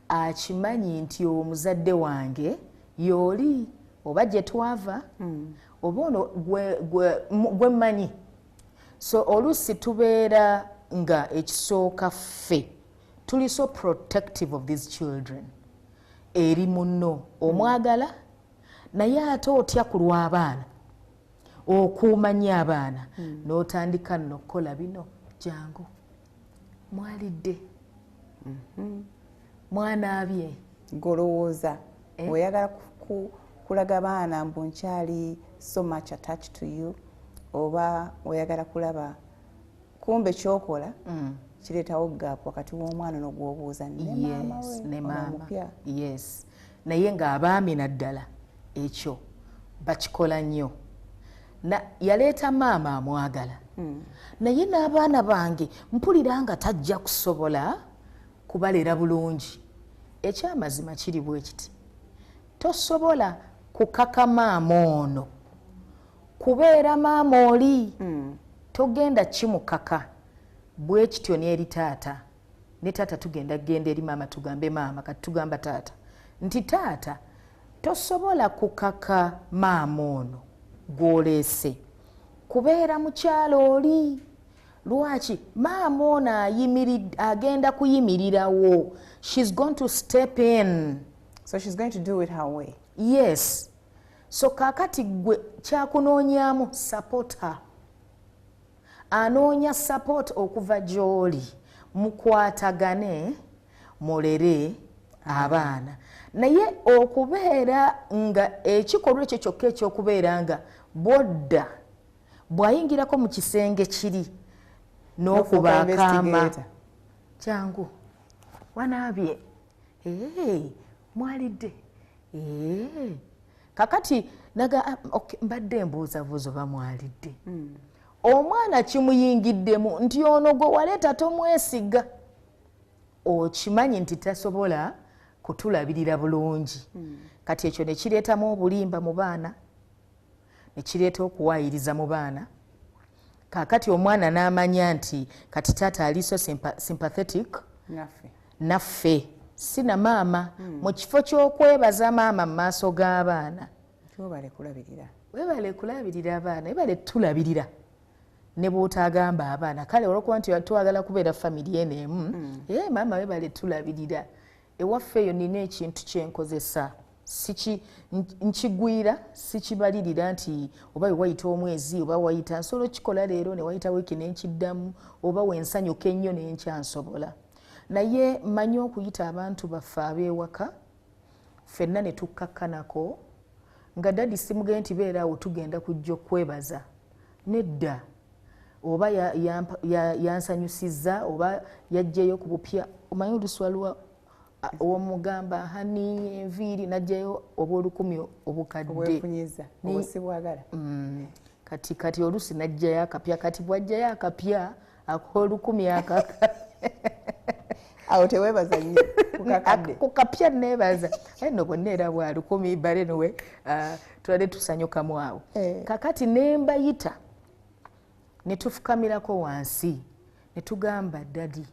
akimanyi nti omuzadde wange y'oli oba gye twava oba ono gwe mmanyi. So oluusi tubeera nga ekisooka ffe tuli so protective of these children eri munno omwagala naye ate otya ku lw'abaana okuuma nnyo abaana n'otandika nno okukola bino jangu mwalidde mwanaabye golowooza oyagala kulaga baana mbu nkyali so much attached to you oba oyagala kulaba kumbe kyokola kireetawo gap wakati w'omwana n'ogwobuuza ne maama. Yes. Naye ng'abaami naddala ekyo bakikola nnyo. Yaleeta maama amwagala naye n'abaana bange mpulira nga tajja kusobola kubalera bulungi. Ekyamazima kiri bwe kiti tosobola kukaka maama ono kubeera maama oli togenda kimukaka bwe kityo n'eri taata. Ne taata tugenda genda eri maama tugambe maama kati tugamba taata nti taata tosobola kukaka maama ono gw'oleese kubeera mukyala oli. Lwaki? Maama ono agenda kuyimirirawo. She's going to step in. So she's going to do it her way. Yes. So kakati gwe kyakunoonyaamu support her. Anoonya support okuva gy'oli mukwatagane mulere abaana. Naye okubeera nga ekikolwa ekyo kyokka ekyokubeera nga bodda bw'ayingirako mu kisenge kiri n'okuba akaama kyangu wanaabye mwalidde kakati naga mbadde mbuuzabuuza oba mwalidde omwana kimuyingiddemu nti ono gwe waleeta tomwesiga okimanyi nti tasobola kutulabirira bulungi kati ekyo ne kireetamu obulimba mu baana ne kireeta okuwaayiriza mu baana kakati omwana n'amanya nti kati taata aliso sympathetic naffe si na maama mu kifo ky'okwebaza maama mu maaso g'abaana webale kulabirira abaana webale tulabirira ne bw'otagamba abaana kale olwokuba nti twagala kubeera family eno emu maama webale tulabirira ewaffe eyo nina ekintu kyenkozesa nkigwira sikibalirira nti oba wayita omwezi oba wayita nsobola kikola leero ne wayita wiiki nenkiddamu oba wensanyuka ennyo nenkyansobola naye mmanyi okuyita abantu baffe ab'ewaka ffenna ne tukkakkanako nga dadi simugende nti beera awo tugenda kujja okwebaza nedda oba yansanyusizza oba yajjayo ku bupya omanyi oluswalwa omugamba hani enviiri najjayo obw'olukumi obukadde kati oluusi najjayo akapya kati bwajjayo akapya ak'olukumi akaka awo teweebaza nnyo ku kapya neebaza eno bonna era bwa lukumi bale nowe tulade tusanyukamu awo kakati nembayita ne tufukamirako wansi ne tugamba dadi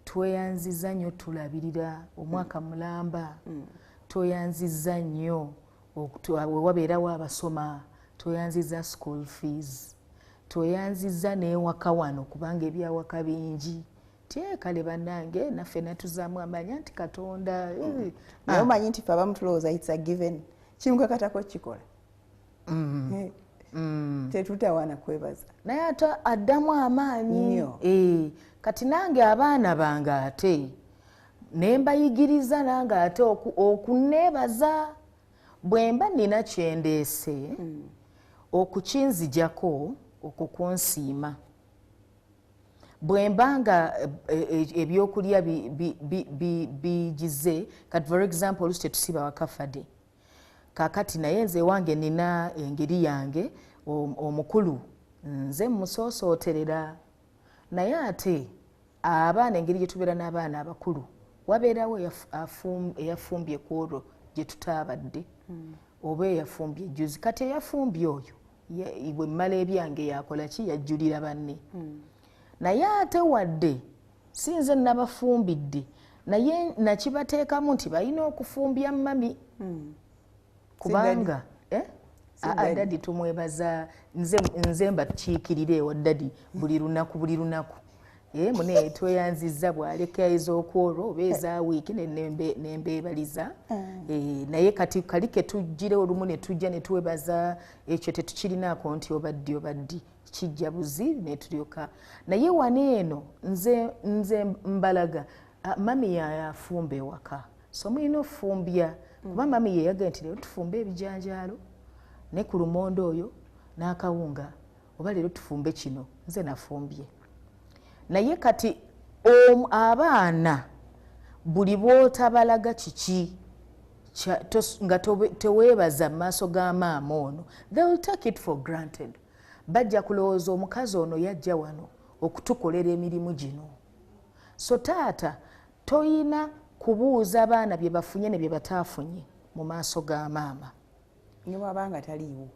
tweyanziza nnyo tulabirira omwaka mulamba tweyanziza nnyo wewabeerawo abasoma tweyanziza school fees tweyanziza n'ewaka wano kubanga ebyawaka bingi tyekale bannange naffe natuzaamu amanya nti katonda naye omanyi nti fe abamu tulowooza it's a given kimukakatako kikola tetutawaana kwebaza naye ate addamu amaanyi kati nange abaana bange ate nembayigiriza nange ate okuneebaza bwe mba nina kyendeese okukinzijako okukunsiima bwe mba nga ebyokulya bigize kati for example olusi tetusiba wakafade kakati naye nze wange nina engeri yange omukulu nze musoosooterera naye ate abaana engeri gye tubeera n'abaana abakulu wabeerawo eyafumbye ku olwo gye tutaabadde oba eyafumbye ejjuzi kati eyafumbye oyo bwe mmala ebyange yakola ki yajjulira banne naye ate wadde si nze nabafumbidde naye nakibateekamu nti balina okufumbya mami kubanga dadi tumwebaza nze mbakiikirira ewa dadi buli lunaku mune tweyanziza bw'aleka ez'okwolwo oba eza wiiki nembeebaliza naye kati kali ke tujjire olumu ne tujja ne twebaza ekyo tetukirinaako nti obaddi kijja buzi ne tulyoka naye wano eno nze mbalaga mami yafumba ewaka so mulina ofumbya kuba mami yeyaga nti leero tufumbe ebijanjaalo ne ku lumonde oyo n'akawunga oba leero tufumbe kino nze nafumbye naye kati abaana buli bw'otabalaga kiki nga teweebaza mu maaso ga maama ono they will take it for granted bajja kulowooza omukazi ono yajja wano okutukolera emirimu gino so taata toyina kubuuza abaana bye bafunye ne bye bataafunye mu maaso ga maama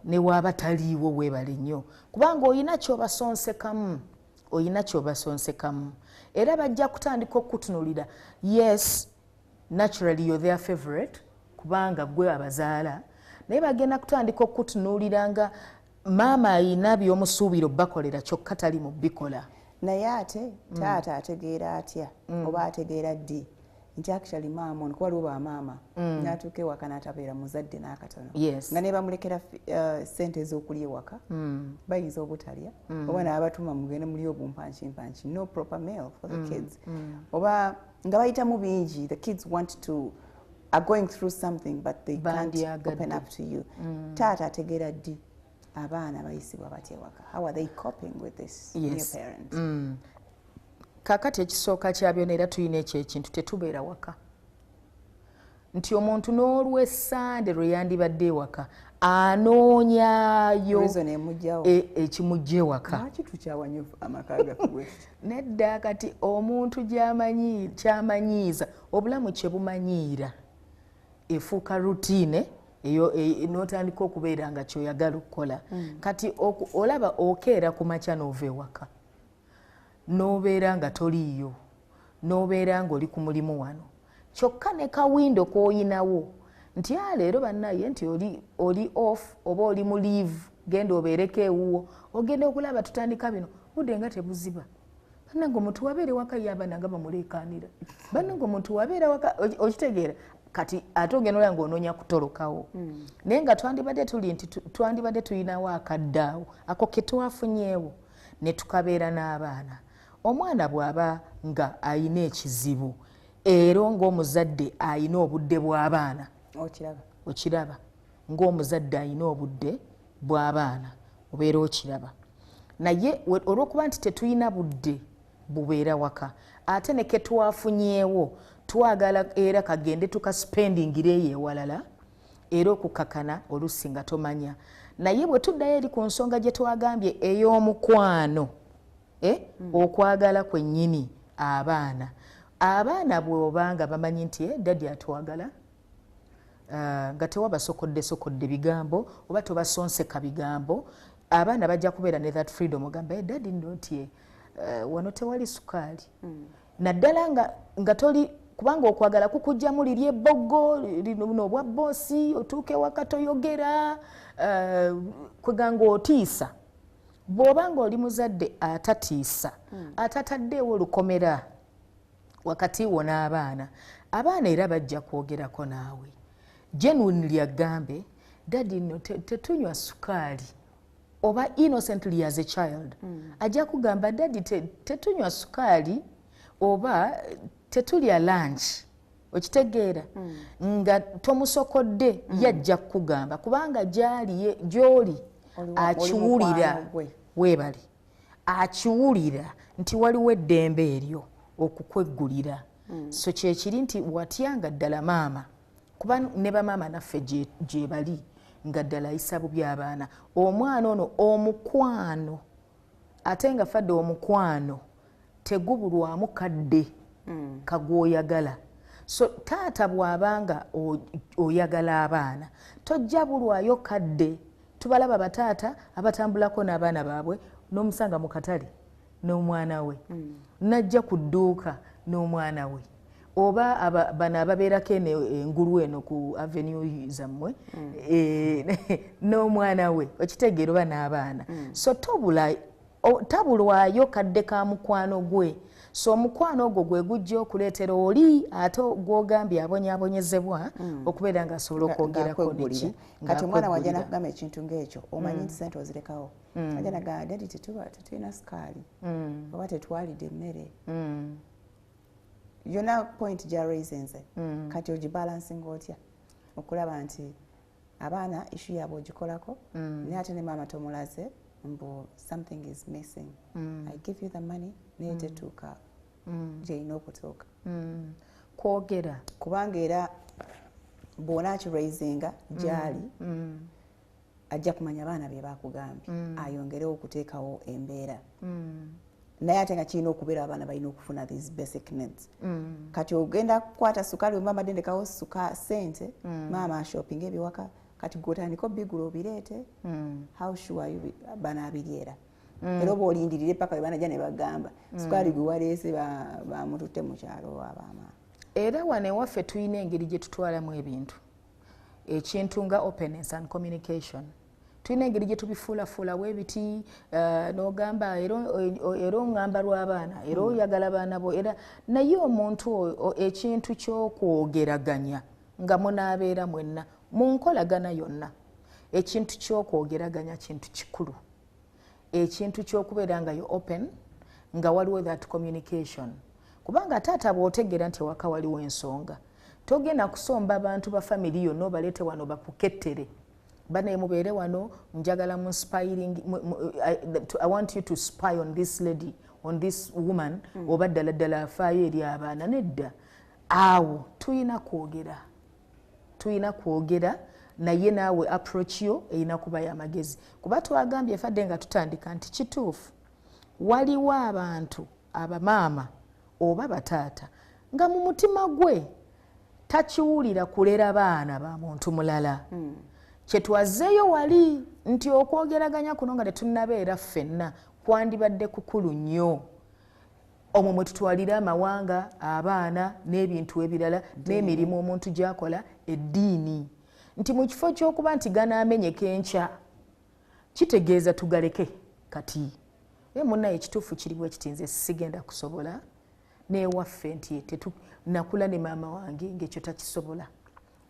ne waaba taliiwo weebale nnyo kubanga oyina ky'obasonsekamu era bajja kutandika okutunuulira yes naturally you're their favorite kubanga gwe abazaala naye bagenda kutandika okutunuulira nga maama ayina by'omusuubira obbakolera kyokka tali mu bikola naye ate taata ategeera atya oba ategeera ddi nti actually maama ono kuba waliwo bamaama n'atuuka ewaka n'atabeera muzadde n'akatono nga ne bamulekera ssente ez'okulya ewaka bayinza obutalya oba n'abatuma mugende muli obumpanchimpanchi no proper meal for the kids oba nga bayitamu bingi the kids want to are going through something but they can't open up to you taata ategeera ddi abaana bayisibwa batya ewaka how are they coping with this new parent kakati ekisooka kyabyo era tuyina ekyo ekintu tetubeera waka nti omuntu n'olw'essande lwe yandibadde ewaka anoonyaayo ekimujja ewaka nedda kati omuntu kyamanyiiza obulamu kye bumanyiira efuuka rutiine eyo n'otandika okubeera nga kyoyagala okukola kati olaba okeera ku makya n'ova ewaka n'obeera nga toliiyo n'obeera nga oli ku mulimu wano kyokka ne kawindo k'oyinawo nti leero bannaye nti oli off oba oli mu leave genda obeereko ewuwo ogenda okulaba tutandika bino budde nga tebuziba bannange omuntu wabeera ewaka y'abaana nga bamuleekaanira bannange omuntu wabeera waka okitegeera kati ate ogenda olaba ng'onoonya kutolokawo naye nga twandibadde tulinawo akaddaawo ako ke twafunyeewo ne tukabeera n'abaana omwana bw'aba nga ayina ekizibu era ng'omuzadde ayina obudde bw'abaana okiraba ng'omuzadde ayina obudde bw'abaana obeera okiraba naye olw'okuba nti tetulina budde bubeera waka ate ne ke twafunyeewo twagala era kagende tukasipendingireyo ewalala era okukakana oluusi nga tomanya naye bwe tuddayo eri ku nsonga gye twagambye ey'omukwano okwagala kwennyini abaana bw'obanga bamanyi nti daddy atwagala nga tewabasokodde bigambo oba tobasonseka bigambo abaana bajja kubeera ne that freedom ogamba daddy ndotye wano tewali sukaali naddala nga toli kubanga okwagala kukujjamu liri ebbogo lino obwa boosi otuuke waka toyogera kweganga otiisa bw'obanga oli muzadde atatiisa atataddeewo olukomera wakati wo n'abaana era bajja kwogerako naawe genuinely agambe daddy no tetunywa sukaali oba innocently as a child ajja kugamba daddy tetunywa sukaali oba tetulya lunch okitegeera nga tomusokodde yajja kugamba kubanga gy'oli akiwulira weebali akiwulira nti waliwo eddembe eryo okukweggulira so kyekiri nti watyanga ddala maama kuba ne bamaama naffe gye bali nga ddala ayisa bubi abaana omwana ono omukwano ate nga fadde omukwano tegubulwamu kadde kagwoyagala so taata bw'abanga oyagala abaana tojja bulwayo kadde tubalaba bataata abatambulako n'abaana baabwe n'omusanga mu katale n'omwana we najja ku dduuka n'omwana we oba bano ababeerako engulu eno ku avenue zammwe n'omwana we okitegeera oba n'abaana so tabulwayo kadde ka mukwano gwe so omukwano ogwo gwe gujja okuleetera oli ate gw'ogambye abonyaabonyezebwa okubeera nga asobola okwogerako neki kati omwana wajja nakugamba ekintu ng'ekyo omanyi nti sente ozirekawo ajja nagamba daddy tetulina sukaali oba tetwalidde emmere yonna point gy'araize nze kati ogibalansinga otya okulaba nti abaana ishu yaabwe ogikolako naye ate ne maama tomulaze mbu something is missing I give you the money naye tetuuka gy'erina okutuuka kwogera kubanga era bw'ona akiraizinga gy'ali ajja kumanya abaana bye bakugambye ayongerewo okuteekawo embeera naye ate nga kirina okubeera abaana balina okufuna these basic needs kati ogenda kukwata sukaali wemba mbadde ndekawo sente maama ashoppinga ebiwaka kati gwotandika obigula obireete how sure you bana abiryera era oba olindirire paka webaana jja ne bagamba sukaali gwe waleese bamututte mu kyalo abaama era wano ewaffe tulina engeri gye tutwalamu ebintu ekintu nga openness and communication tulina engeri gye tubifuulafuula webiti n'ogamba era oŋŋamba lw'abaana era oyagala baana bo era naye omuntu ekintu ky'okwogeraganya nga munaabeera mwenna mu nkolagana yonna ekintu ky'okwogeraganya kintu kikulu ekintu ky'okubeera nga yo open nga waliwo that communication kubanga taata bw'otegeera nti ewaka waliwo ensonga togenda kusomba abantu ba family yonna obaleete wano bakukettere bane mubeere wano njagala mu inspiring I want you to spy on this lady on this woman oba ddala ddala afaayo eri abaana nedda awo tuyina kwogera naye naawe approach yo erina kuba y'amagezi kuba twagambye fadde nga tutandika nti kituufu waliwo abantu abamaama oba bataata nga mu mutima gwe takiwulira kulera baana ba muntu mulala kyetwazzeeyo wali nti okwogeraganya kuno nga tetunnabeera ffenna kwandibadde kukulu nnyo omwo mwe tutwalira amawanga abaana n'ebintu ebirala n'emirimu omuntu gy'akola eddiini nti mu kifo ky'okuba nti ganaamenyeka enkya kitegeeza tugaleke kati munnaye ekituufu kiri bwe kiti nze sigenda kusobola n'ewaffe nti nakula ne maama wange ng'ekyo takisobola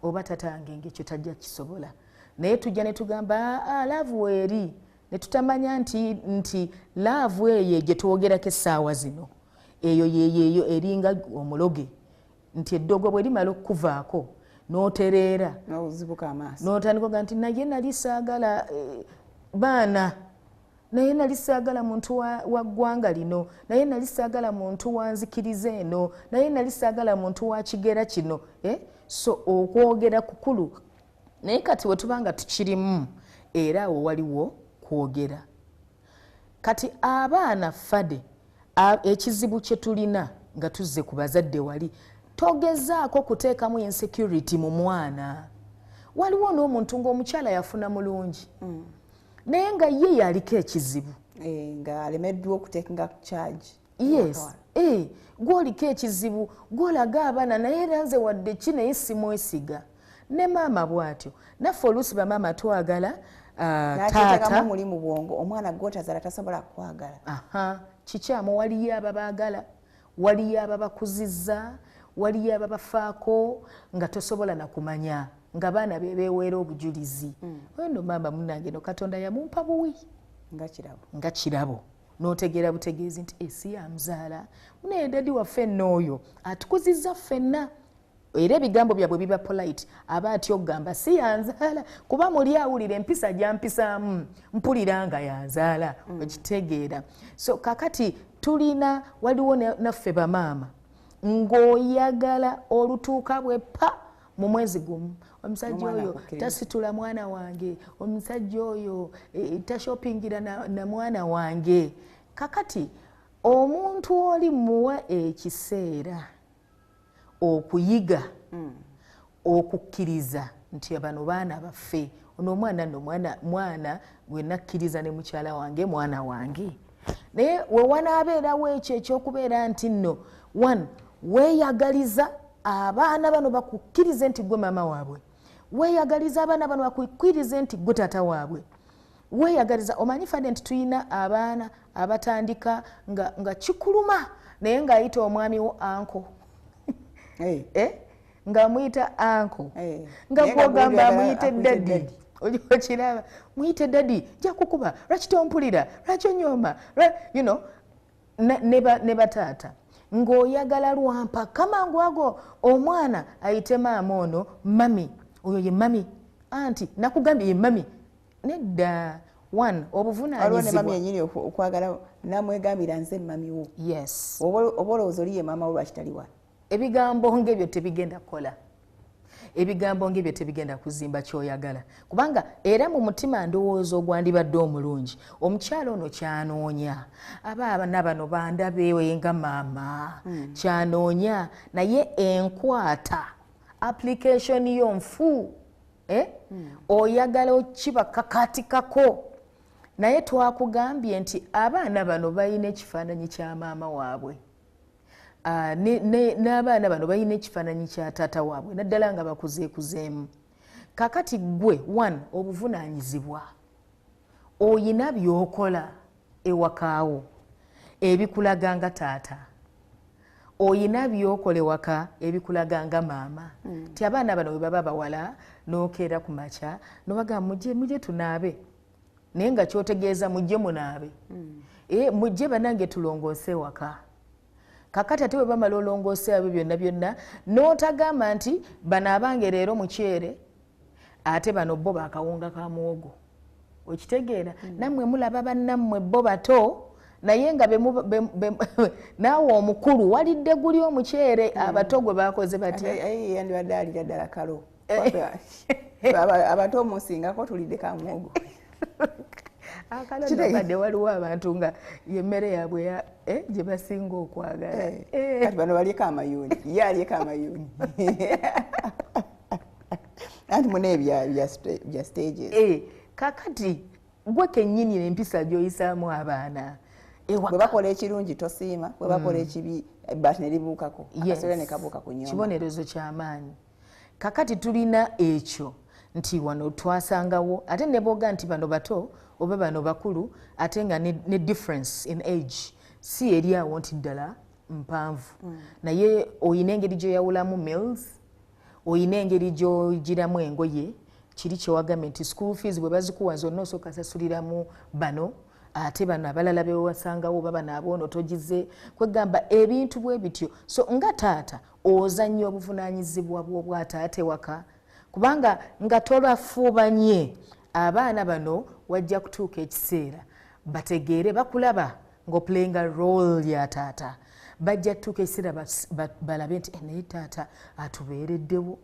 oba tata wange ng'ekyo tajja kisobola naye tujja ne tugamba laavu eri ne tutamanya nti laavu eyo gye twogerako essaawa zino eyo yeeyo eringa omuloge nti eddogo bwe limala okukuvaako n'otereera n'otandika nti naye nali saagala baana naye nali saagala muntu wa ggwanga lino naye nali saagala muntu wa nzikiriza eno naye nali saagala muntu wa kigera kino so okwogera kukulu naye kati we tubanga tukirimu era awo waliwo kwogera kati abaana fade ekizibu kye tulina nga tuzze ku bazadde wali togezaako kuteekamu insecurity mu mwana waliwo n'omuntu ng'omukyala yafuna mulungi naye nga ye yaliko ekizibu nga alemeddwa okuteekinga charge yes gw'oliko ekizibu gw'olaga abaana naye era nze wadde ki naye simwesiga ne maama bw'atyo naffe oluusi bamaama twagala taata muli mu bwongo omwana gw'otazaala tasobola kwagala kikyamu waliyo ababaagala waliyo ababakuzizza waliyo ababafaako nga tosobola nakumanya nga baana bebeweera obujulizi weno maama munange no katonda yamumpa buwi nga kirabo n'otegeera butegeezi nti esi yamuzaala naye dadi waffe n'oyo atukuzizza ffenna era ebigambo byabwe biba polite aba atyo okugamba si yanzaala kuba muli awulira empisa gyampisaamu mpulira nga yanzaala okitegeera so kakati tulina waliwo naffe bamaama ng'oyagala olutuuka bwe pa mu mwezi gumu omusajja oyo tasitula mwana wange omusajja oyo tashopingira na mwana wange kakati omuntu oli muwa ekiseera okuyiga okukkiriza nti bano baana baffe ono omwana mwana gwe nakkiriza ne mukyala wange mwana wange naye we wanaabeerawo ekyo ekyokubeera nti nno weeyagaliza abaana bano bakukkirize nti gwe maama waabwe weeyagaliza abaana bano bakukkirize nti gwe taata waabwe weeyagaliza omanyi fadde nti tuyina abaana abatandika nga kikuluma naye ng'ayita omwami wo anko ng'amuyita anko nga gwogamba amuyite daddi okiraba muyite daddi nja kukuba lwaki tompulira lwaki onyoma ne bataata ng'oyagala lwampa kamangu ago omwana ayite maama ono mami oyo ye mami anti nakugambye ye mami nedda obuvunaanyizibwa mami yenyini okwagala namwegambira nze mami wo yes oba olowooza oli ye maama wo lwakitaliwa ebigambo ng'ebyo tebigenda kukola ebigambo ng'ebyo tebigenda kuzimba kyoyagala kubanga era mu mutima ndowooza ogwandibadde omulungi omukyalo ono kyanoonya abaana bano bandabeewe nga maama kyanoonya naye enkwata application yo nfu oyagala okibakakatikako naye twakugambye nti abaana bano balina ekifaananyi kya maama waabwe n'abaana bano balina ekifaananyi kya taata waabwe naddala nga bakuzeekuzeemu kakati gwe obuvunaanyizibwa oyina by'okola ewakaawo ebikulaga nga taata oyina by'okola ewaka ebikulaga nga maama ti abaana bano bwe baba bawala n'okeera ku makya nobagamba mujje tunaabe naye nga kyotegeeza mujje munaabe mujje banange tulongoose ewaka kakati ate bwe bamala olongoose abyo byonna byonna n'otagamba nti bano abange leero mukyere ate bano bo baakawunga ka muwogo okitegeera nammwe mulaba bannammwe bo bato naye nga naawe omukulu walidde guli omuceere abato gwe bakoze batya yandibadde alira ddala kalo abato omusingako tulidde kamwogo akalobadde waliwo abantu nga yemmere yaabwe gye basinga okwagala kati bano balyeko amayuuni ye alyeko amayuuni anti mune bya stages kakati gwe kennyini empisa gy'oyisaamu abaana bwe bakola ekirungi tosiima bwe bakola ekibi bati ne libuukako akaseera ne kabuuka ku nnyumba kibonerezo ky'amaanyi kakati tulina ekyo nti wano twasangawo ate ne booga nti bano bato oba bano bakulu ate nga ne difference in age si eri awo nti ddala mpanvu naye oyina engeri gy'oyawulamu meals oyina engeri gy'ogiramu engoye kiri kyewagambe nti school fees bwe bazikuwa zonna osooka sasuliramu bano ate bano abalala bewasangawo oba bano aboono togize kwegamba ebintu bwe bityo so nga taata ozannya obuvunaanyizibwa bw'obwataate waka kubanga nga tolwafuubanye abaana bano wajja kutuuka ekiseera bategeere bakulaba ng'opulayinga role ya taata bajja tutuuka ekiseera balabe nti naye taata atubeereddewo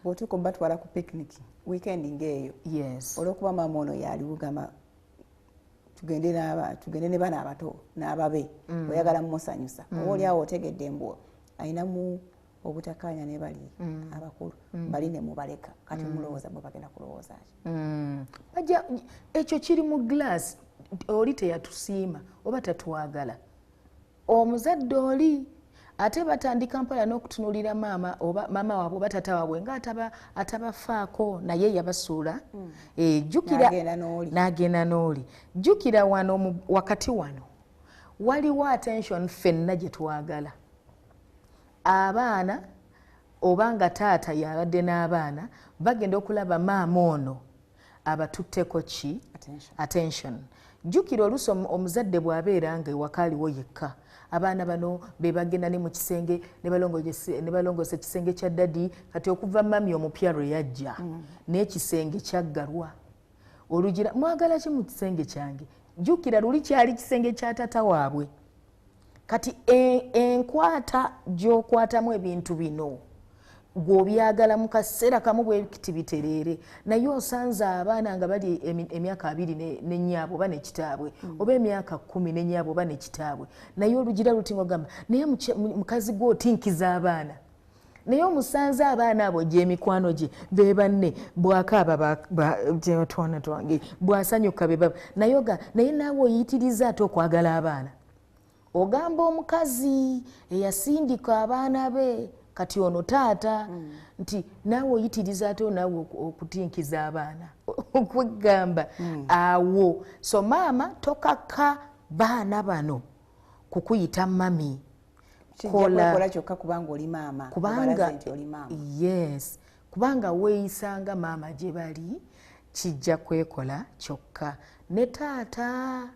bw'otuuka batwala ku picnic weekend ng'eyo olw'okuba maama ono yaliwugama tugende ne bana abato n'ababe oyagala mumusanyusa oba oliawo otegedde mbu ayinamu obutakkaanya ne bali abakulu bali ne mubaleka kati mulowooza bwe bagenda kulowooza bajja ekyo kiri mu glass oli teyatusiima oba tatwagala omuzadde oli ate batandika mpala n'okutunuulira maama waabwe oba tata waabwe nga atabafaako naye yabasuula jjukira n'agenda n'oli jjukira wano wakati wano waliwo attention ffenna gye twagala abaana obanga taata yabadde n'abaana bagenda okulaba maama ono abatutteko ki attention jjukira oluusi omuzadde bw'abeera nga ewaka aliwo yekka abaana bano be bagenda ne mu kisenge ne balongoosa ekisenge kya dadi kati okuva mami omupya lwe yajja n'ekisenge kyaggalwa olugira mwagala ki mu kisenge kyange jjukira luli kyali kisenge kya tata waabwe kati enkwata gy'okwatamu ebintu bino gw'obyagala mu kaseera kamu bwekiti bitereere naye osanze abaana nga bali emyaka 2 ne nnyabwe oba ne kitaabwe oba emyaka 10 ne nnyabwe oba ne kitaabwe naye olugira luti ng'ogamba naye mukazi gwe otinkiza abaana naye omusanze abaana abo gy'emikwano gye be banne bw'akaaba twana twange bw'asanyuka be baba naye naawe oyitiriza ate okwagala abaana ogamba omukazi eyasindika abaana be kati ono taata nti naawe oyitiriza ate naawe okutinkiza abaana okwegamba awo so maama tokakka baana bano kukuyita mami kola kyokka kubanga oli maama yes kubanga weeyisanga maama gye bali kijja kwekola kyokka ne taata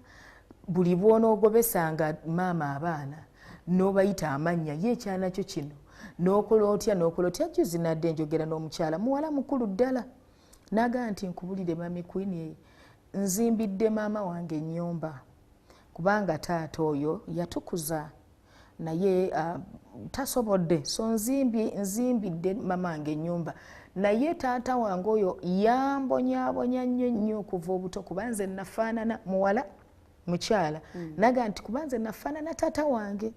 buli bw'onoogobesanga maama abaana n'obayita amannya ye ekyanakyo kino n'okola otya juzi nadde njogera n'omukyala muwala mukulu ddala naga nti nkubulire mami Queen nzimbidde maama wange ennyumba kubanga taata oyo yatukuza naye tasobodde so nzimbidde maama wange ennyumba naye taata wange oyo yambonyabonya nnyo okuva obuto kubanze nafaanana muwala mukyala naga nti kubanze nafaanana taata wange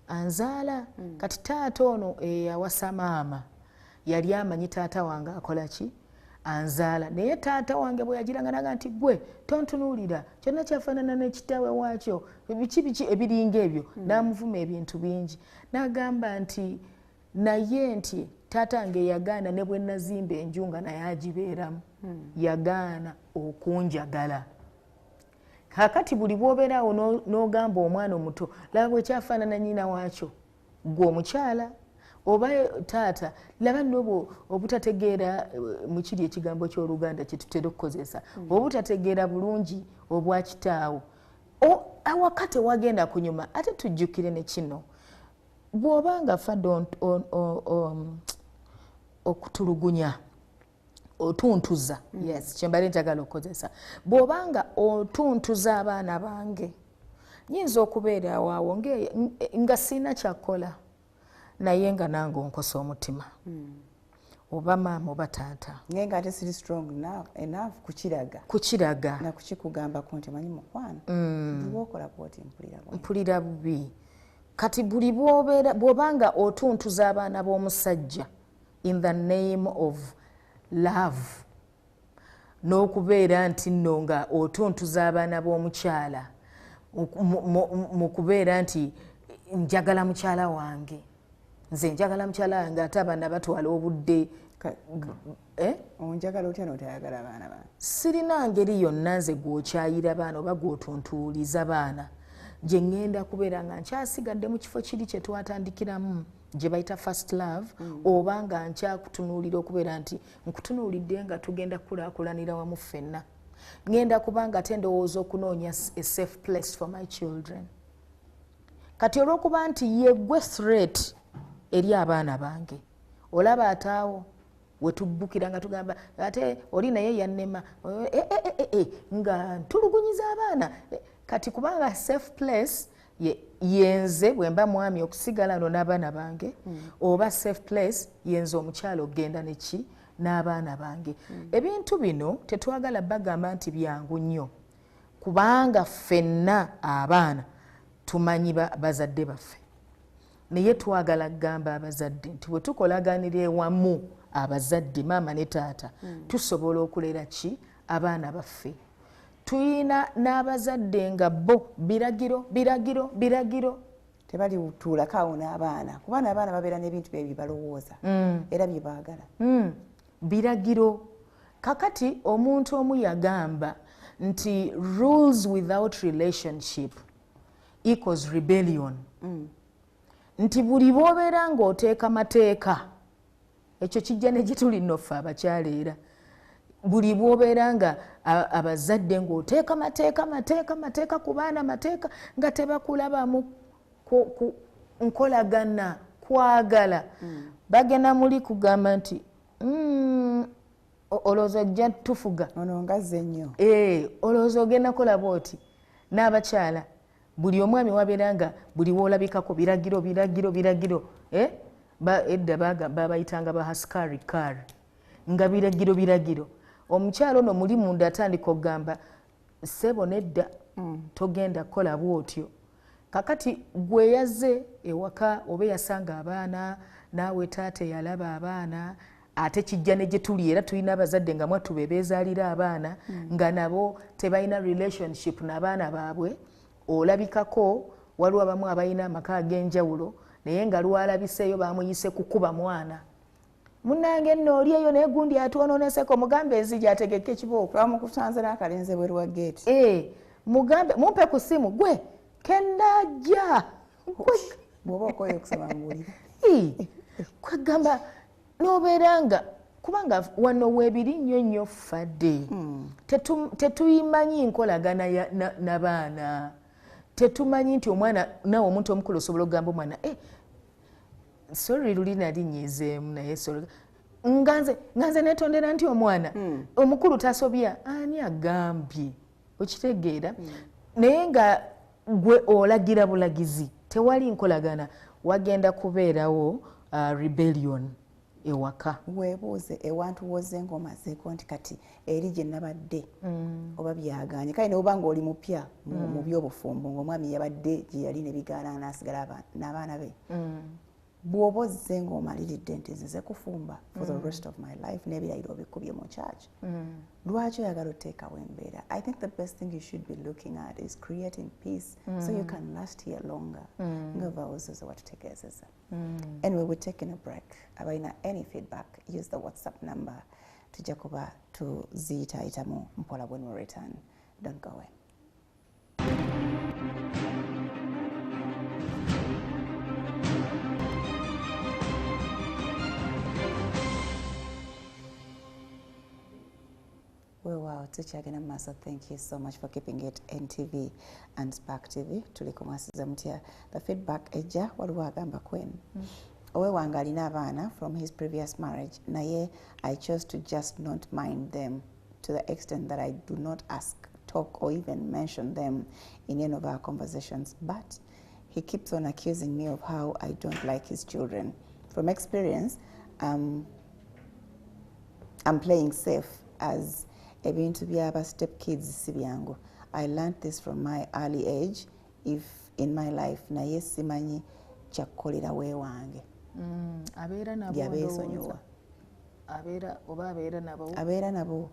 anzaala kati taata ono eyawasa maama yali amanyi taata wange akola ki anzaala naye taata wange bwe yagiranga naga nti gwe tontunuulira kyonna kyafaanana n'ekitaawe waakyo biki ebiringa ebyo n'amuvuma ebintu bingi n'agamba nti naye nti taata wange yagaana ne bwe nazimba enju nga naye agibeeramu yagaana okunjagala kakati buli bw'obeerawo n'ogamba omwana omuto laba bwekyafaanana nnyina waakyo gwe omukyala oba taata laba nobo obutategeera mu kiri ekigambo ky'Oluganda kye tutera okukozesa obutategeera bulungi obwa kitaawo awaka tewagenda kunyuma ate tujjukire ne kino bw'obanga fadde okutulugunya otuntuza yes kyembale njagala okukozesa bw'obanga otuntuza abaana bange nyinza okubeera awaawo nga sina kyakola naye nga nange onkosa omutima oba maama oba taata nga ate siri strong enough kukiraga na kukikugambako nti manyi mukwano bwokola bwoti mpulira bubi kati buli bw'obanga otuntuza abaana b'omusajja in the name of love n'okubeera nti nno nga otuntuza abaana b'omukyala mu kubeera nti njagala mukyala wange nze njagala mukyala wange ate abaana batwala obudde onjagala otya n'otayagala abaana bange sirina ngeri yonna nze gw'okyayira baana oba gw'otuntuuliza baana gye ŋŋenda kubeera nga nkyasigadde mu kifo kiri kye twatandikiramu gye bayita first love oba nga nkyakutunuulira okubeera nti nkutunuulidde nga tugenda kulaakulanira wamu ffenna ŋŋenda kubanga ate ndowooza okunoonya a safe place for my children kati olw'okuba nti yeggwe threat eri abaana bange olaba ataawo wetubbukira nga tugamba ate oli naye yannema nga ntulugunyiza abaana kati kubanga safe place yenze bwe mba mwami okusigala no n'abaana bange oba safe place yenze omukyalo okgenda neki n'abaana bange ebintu bino tetwagala bagamba nti byangu nnyo kubanga ffenna abaana tumanyi bazadde baffe naye twagala kugamba abazadde nti bwe tukolaganira ewamu abazadde maama ne taata tusobola okulera ki abaana baffe tuyina n'abazadde nga bo biragiro tebali tuulako n'abaana kubanga abaana babeera n'ebintu bye bibalowooza era bye baagala biragiro kakati omuntu omu yagamba nti rules without relationship equals rebellion nti buli bw'obeera ng'oteeka mateeka ekyo kijja ne gye tuli nno ffe abakyala era buli bw'obeera nga abazadde ng'oteeka mateeka ku baana mateeka nga tebakulabamu ku nkolagana kwagala bagenda muli kugamba nti olowooza ojja tufuga ono ngazze nnyo olowooza ogenda kola bwoti n'abakyala buli omwami wabeera nga buli woolabikako biragiro edda babayitanga bahaskari kar nga biragiro omukyalo ono muli munda atandika okugamba ssebo nedda togenda kukola bwotyo kakati gwe yazze ewaka oba yasanga abaana naawe taata yalaba abaana ate kijja ne gye tuli era tulina abazadde nga mwattu be beezaalira abaana nga nabo tebalina relationship n'abaana baabwe olabikako waliwo abamu abalina amaka ag'enjawulo naye nga lwalabiseeyo bamuyise kukuba mwana munnange nno oli eyo naye gundi atwononeseko mugambe enzigi ategeke ekibooko bamukusanze n'akalenze bweru wa geeti mugambe mumpe ku ssimu gwe kendajja bw'oba okoye okusaba mbuulira kwegamba n'obeera nga kubanga wano weebiri nnyo fadde tetuyimanyi nkolagana n'abaana tetumanyi nti omwana nawe omuntu omukulu osobola okugamba omwana sorry luli nali nyizeemu naye nganze netondera nti omwana omukulu tasobya ani agambye okitegeera naye nga gwe olagira bulagizi tewali nkolagana wagenda kubeerawo rebellion ewaka weebuuze ewantu woze ng'omazeeko nti kati eri gye nabadde oba byaganye kale neoba ng'oli mupya mu by'obufumbo ng'omwami yabadde gye yali ne bigaana n'asigala n'abaana be bw'oba ozze ng'omaliridde nti nzize kufumba for the rest of my life n'ebirayiro bikubye mu kyaki lwaki oyagala oteekawo embeera I think the best thing you should be looking at is creating peace so you can last here longer nga vawuzozo watutegeezeza anyway we're taking a break abalina any feedback use the WhatsApp number tujja kuba tuziyitaayitamu mpola when we return don't go away. Wow, tukyagenda maaso. Thank you so much for keeping it NTV and Spark TV. Tuliko Mwasuze Mutya. The feedback ejja waliwo agamba kwenu. Owe wange alina abaana from his previous marriage. Naye I chose to just not mind them to the extent that I do not ask talk or even mention them in any of our conversations. But he keeps on accusing me of how I don't like his children. From experience, I'm playing safe as ebintu byaba stepkids sibyangu. I learned this from my early age, if in my life naye simanyi kyakukolera weewange. Abeera nabo yabeesonyiwa. Abeera nabo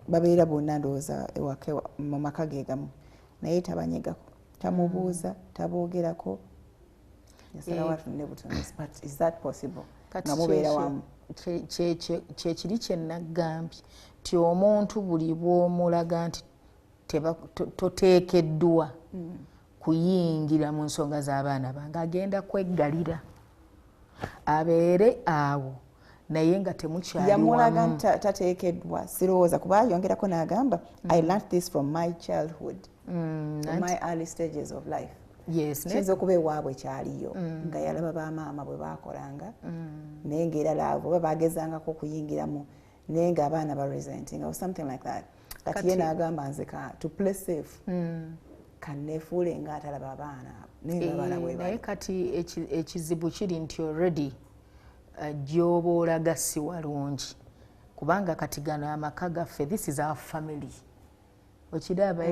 babeera bonna ndowooza ewaka mu maka ge gamu naye tabanyegako, tamubuuza, taboogerako. But is that possible? Nga mubeera wamu. Kyekiri kye nagambye nti omuntu buli bw'omulaga nti toteekeddwa kuyingira mu nsonga z'abaana bange agenda kweggalira abeere awo naye nga temukyali wamu. Yamulaga tateekeddwa sirowooza kuba yongerako n'agamba I learned this from my childhood, from my early stages of life. Yes, kiyinza okuba ewaabwe kyaliyo nga yalaba bamaama bwe baakolanga naye ng'era abo oba baagezangako okuyingiramu naye ng'abaana baresenting or something like that. Kati ye n'agamba nze to play safe kanneefuule ng'atalaba abaana naye kati ekizibu kiri nti already gy'oba olaga si walungi kubanga kati gano amaka gaffe, this is our family. Okiraba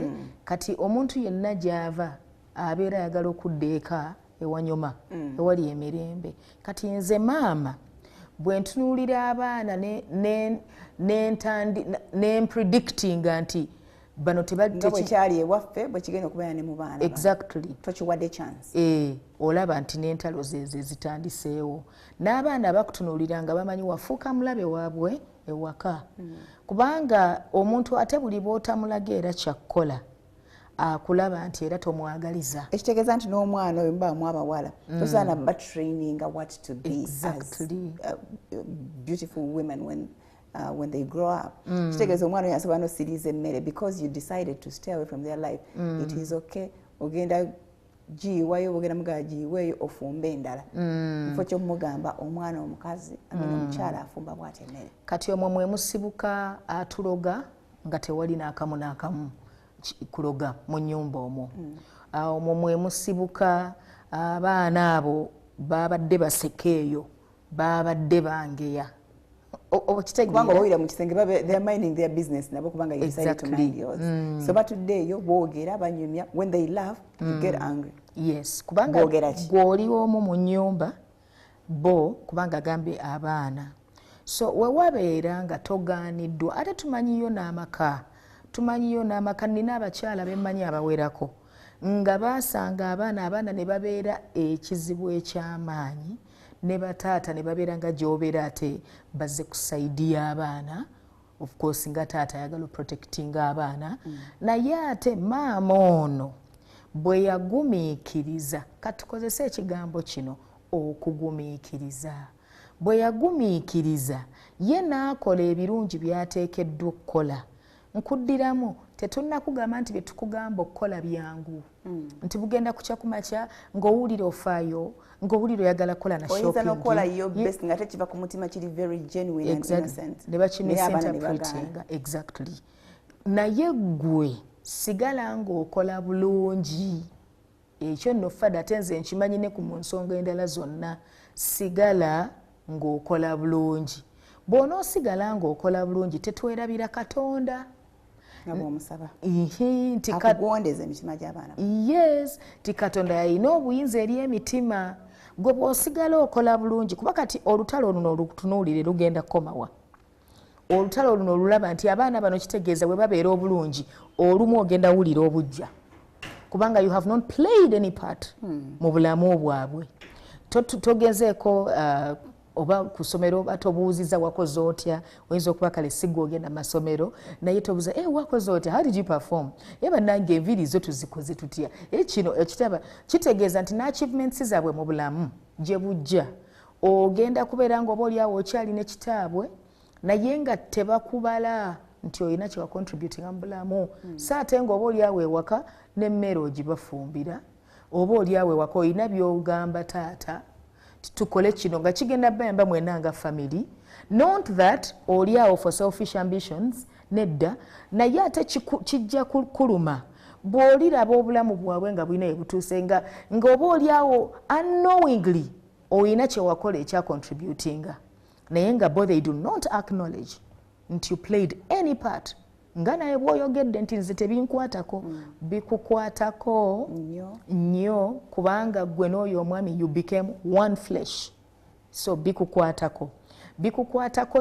kati omuntu yenna gy'ava abeera ayagala okudda eka ewanyuma ewali emirembe. Kati nze maama bwe ntunuulira abaana nempredictinga nti bano tekyali ewaffe bwe kigenda okubeera ne mu baana. Exactly. Tokiwadde chance. Olaba nti n'entalo ze zitandiseewo. N'abaana bakutunuulira nga bamanyi wafuuka mulabe waabwe ewaka. Kubanga omuntu ate buli bw'otamulaga era kyakkola akulaba nti era tomwagaliza. Ekitegeeza nti n'omwana oyo mubaamu abawala tosaana batraininga what to be exactly as beautiful women when they grow up. Kitegeeza omwana oyo asobola n'osiriiza emmere because you decided to stay away from their life. It is okay. Ogenda giyiwayo bwogenda mugamba giyiweeyo ofumbe endala. Kifo ky'omugamba omwana omukazi omukyala afumba bw'ati emmere. Kati omwo mwe musibuka atuloga nga tewali n'akamu n'akamu kuloga mu nnyumba omwo. Omwo mwe musibuka abaana abo babadde baseka eyo, babadde bangeya. Kubanga obawira mu kisenge they are minding their business nabo kubanga you decided to mind yours. So batudde eyo boogera banyumya, when they laugh you get angry. Yes, kubanga gw'oli omu mu nnyumba bo kubanga agambe abaana. So we wabeera nga togaaniddwa ate tumanyiyo n'amaka. Tumanyiyo n'amaka nina abakyala bemmanyi abawerako nga baasanga abaana ne babeera ekizibu eky'amaanyi ne bataata ne babeera nga gy'obeera ate bazze ku sayidi y'abaana. Of course nga taata ayagala protectinga abaana naye ate maama ono bwe yagumiikiriza, katukozese ekigambo kino okugumiikiriza. Bwe yagumiikiriza ye n'akola ebirungi by'ateekeddwa okukola. Nkuddiramu tetunnakugamba nti bye tukugamba okukola byangu nti bugenda kukya kumakya ng'owulira ofaayo ng'owulira oyagala kukola na shopping. Oyinza n'okukola your best nga tekiva ku mutima kiri very genuine and innocent. Ne bakimisinterpretinga. Exactly. Naye ggwe sigala ng'okola bulungi. Ekyo nno fada ate nze nkimanyi ne ku mu nsonga endala zonna. Sigala ng'okola bulungi. Bw'onoosigala ng'okola bulungi tetwerabira Katonda. Omusaba akugondeza emitima gy'abaana. Yes, ti Katonda yalina obuyinza eri emitima. Gwe bw'osigala okola bulungi kuba kati olutalo luno olutunuulire lugenda kukomawa. Olutalo luno olulaba nti abaana bano kitegeeza bwe babeera obulungi olumu ogenda wulira obujja kubanga you have not played any part mu bulamu bwabwe. Togezeeko oba ku ssomero oba tobuuziza wakoze otya. Oyinza okuba kale sigga ogenda mu masomero naye tobuuza wakoze otya, how did you perform, bannange enviiri zo tuzikoze tutya. Kino ekitaba kitegeeza nti n'achievements zaabwe mu bulamu gye bujja ogenda kubeera nga oba oliawo okyalina ekitaabwe naye nga tebakubala nti olina kye wacontributinga mu bulamu. So ate ng'oba oliawo ewaka n'emmere ogibafumbira oba oliawo ewaka olina by'ogamba taata tukole kino nga kigenda bayamba mwena nga family, not that oli awo for selfish ambitions, nedda, naye ate kijja kuluma bw'oliraba obulamu bwabwe nga bulina ebutuuse nga oba oli awo unknowingly olina kyewakola ekya contributinga, naye nga bo they do not acknowledge nti you played any part. Nga naye bw'oyogedde nti nze tebinkwatako, bikukwatako nnyo kubanga gwe n'oyo omwami you became one flesh, so bikukwatako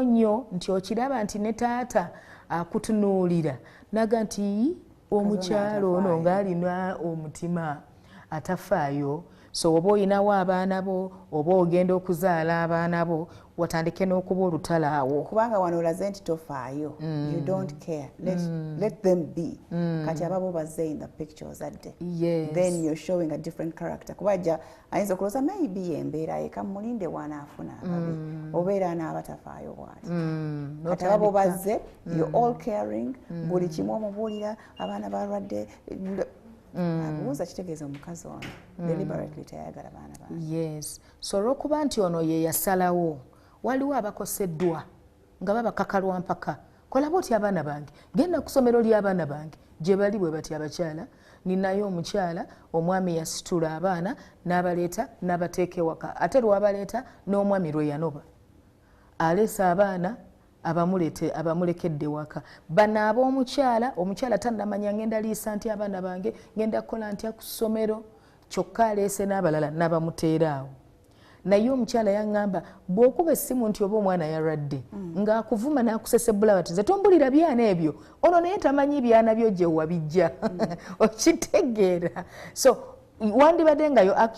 nnyo nti okiraba nti ne taata akutunuulira naga nti omukyalo ono ng'alina omutima atafaayo. So oba oyinawo abaana bo oba ogenda okuzaala abaana bo watandike n'okuba olutalo awo kubanga wano olaze nti tofaayo, you don't care, let them be. Kati ababo bazze in the pictures adde, then you're showing a different character kubaja ayinza okuloza maybe embeera eka mulinde wanaafuna ababi obeera anabatafaayo bwati. Kati ababo bazze you're all caring, buli kimu omubuulira abaana balwadde abuuza kitegeeza omukazi ono deliberately tayagala baana baana. Yes, so olw'okuba nti ono ye yasalawo waliwo abakoseddwa nga babakakalwa mpaka kola boti abaana bange genda ku ssomero ly'abaana bange gye bali bwe bati abakyala. Ninayo omukyala omwami yasitula abaana n'abaleeta n'abateeka ewaka, ate lw'abaleeta n'omwami lwe yanoba aleesa abaana abamulekedde waka. Bano omukyala tannamanya ngenda liisa nti abaana bange ngenda kukola ntya ku ssomero, kyokka aleese n'abalala n'abamuteeraawo. Naye omukyala yaŋŋamba bw'okuba essimu nti oba omwana yarwadde ng'akuvuma n'akusesebula bati nze tombulira byana ebyo, ono naye tamanyi byana byo gye wabijja. Okitegeera. So wandibadde nga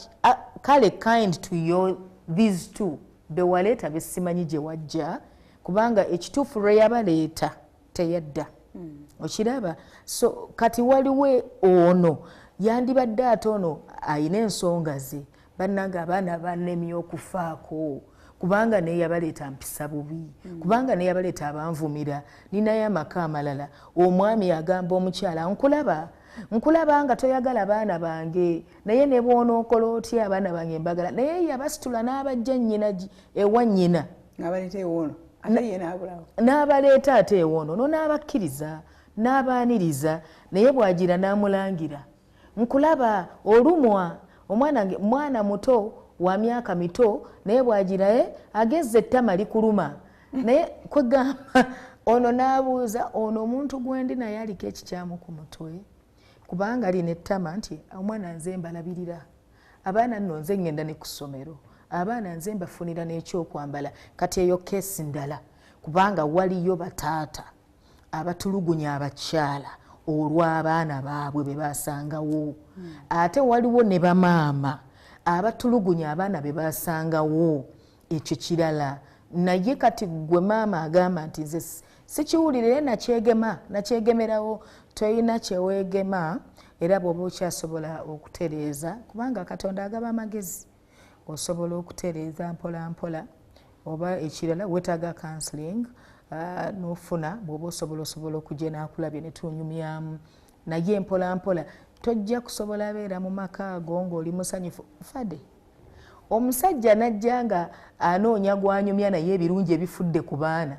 kale kind to these two bewaleeta besimanyi gye wajja kubanga ekituufu lwe yabaleeta teyadda. Okiraba? So kati waliwo ono yandibadde ate ono ayina ensonga ze bannanga abaana bannemye okufaako kubanga naye yabaleeta mpisa bubi, kubanga naye yabaleeta abanvumira. Ninayo amaka amalala omwami agamba omukyala nkulaba nga toyagala baana bange naye ne bw'onookola otya abaana bange mbagala, naye yabasitula n'abajja nnyina ewa nnyina n'abaleeta ate ewono n'abakkiriza n'abaaniriza, naye bw'agira n'amulangira nkulaba olumwa mwana muto wa myaka mito naye bw'agira agezze ettama likuluma naye kwegamba ono n'abuuza ono omuntu gwendi naye aliko ekikyamu ku mutwe kubanga alina ettama nti omwana nze mbalabirira, abaana nno nze ngenda ne ku ssomero, abaana nze mbafunira n'ekyokwambala. Kati eyo keesi ndala kubanga waliyo bataata abatulugunya abakyala olw'abaana baabwe be basangawo, ate waliwo ne bamaama abatulugunya abaana be basangawo. Ekyo kirala. Naye kati gwe maama agamba nti nze sikiwulire nakyegemerawo. Toyina kyeweegema era bw'oba okyasobola okutereeza kubanga Katonda agaba amagezi, osobola okutereeza mpola mpola. Oba ekirala wetaaga counseling n'ofuna bw'oba osobola okujja n'akulabye ne tunyumyamu, naye mpola mpola tojja kusobola beera mu maka ago ng'oli musanyufu. Fadde omusajja najja nga anoonya gwanyumya naye ebirungi ebifudde ku baana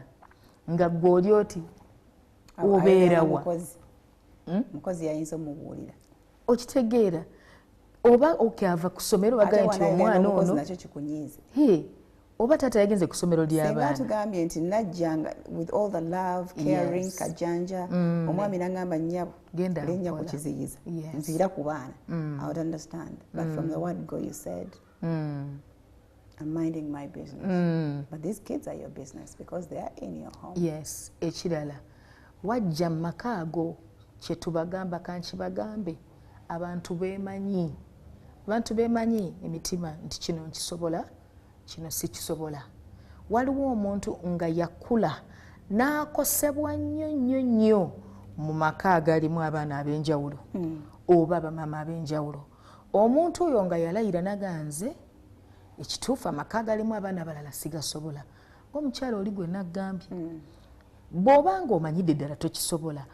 nga gwe oli oti obeerawa. Mukozi yayinza omubuulira. Okitegeera oba okyava ku ssomero bagaye nti omwana ono nakyo kikunyiize. Oba taata yagenze ku ssomero ly'abaana. Singa tugambye nti najjanga with all the love, caring, kajanja, omwami n'agamba nnyabo linnya ku kiziyiza nviira ku baana. I would understand. But from the word go you said, I'm minding my business. But these kids are your business because they are in your home. Yes, ekirala. Wajja mu maka ago kye tubagamba kankibagambe abantu beemanyi emitima nti kino nkisobola kino sikisobola. Waliwo omuntu nga yakula n'akosebwa nnyo mu maka agalimu abaana ab'enjawulo oba bamaama ab'enjawulo. Omuntu oyo nga yalayira naganze ekituufu amaka agalimu abaana abalala sigasobola. Ng'omukyala oli gwe naggambye bw'oba ng'omanyidde ddala tokisobola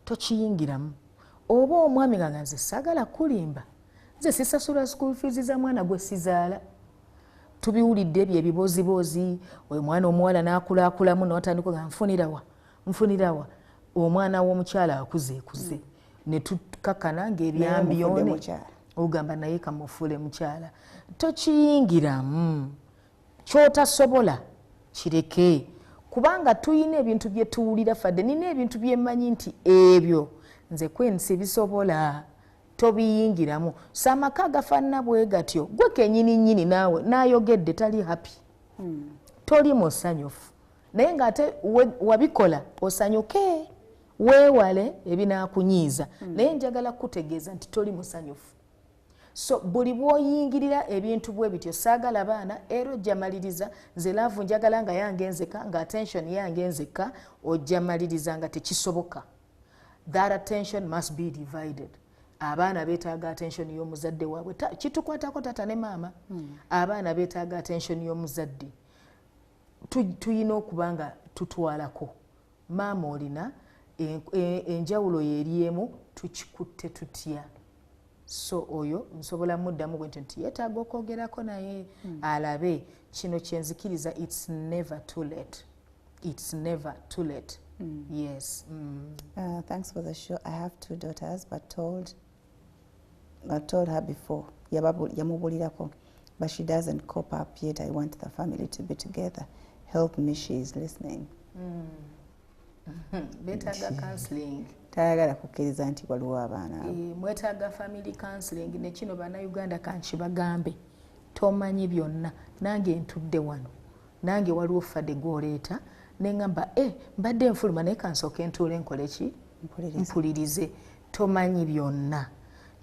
tokiyingiramu. Oba omwami nga nze saagala kulimba, nze sisasula school fees za mwana gwe sizaala. tubiwulidde bye bibozibozi omwana omuwala n'akulaakulamu n'otandika nga nfunirawa omwana w'omukyala akuze ne tukakana ng'ebyambyone ogamba naye kamufuule mukyala tokiyingiramu kyotasobola kireke kubanga tuyina ebintu bye tuwulira fadde nina ebintu bye mmanyi nti ebyo nze kwensi bisobola tobiyingiramu samaka gafaanana bwe gatyo gwe kenyini naawe n'ayogedde tali happy toli musanyufu naye ng'ate wabikola osanyuke weewale ebinaakunyiiza naye njagala kutegeeza nti toli musanyufu so buli bw'oyingirira ebintu bwe bityo saagala baana era ojja maliriza nze laavu njagala nga yange nzeka nga attention yange nzeka ojja maliriza nga tekisoboka that attention must be divided abaana beetaaga attention y'omuzadde waabwe kitukwatako tata ne maama abaana beetaaga attention y'omuzadde tuyina okuba nga tutwalako maama olina enjawulo yeeriemu tukikutte tutya so oyo nsobola muddamu gwe nti yeetaaga okwogerako naye alabe kino kyenzikiriza it's never too late yes thanks for the show. I have 2 daughters but I told her before yamubulirako but she doesn't cope up yet. I want the family to be together. Help me, she is listening. Betaaga counseling. Tayagala kukkiriza nti waliwo abaana mwetaaga family counseling ne kino bannayuganda kankibagambe tomanyi byonna nange ntudde wano nange waliwo fadde gwoleeta neŋŋamba mbadde nfuluma naye kansooke ntuule nkole ki mpulirize tomanyi byonna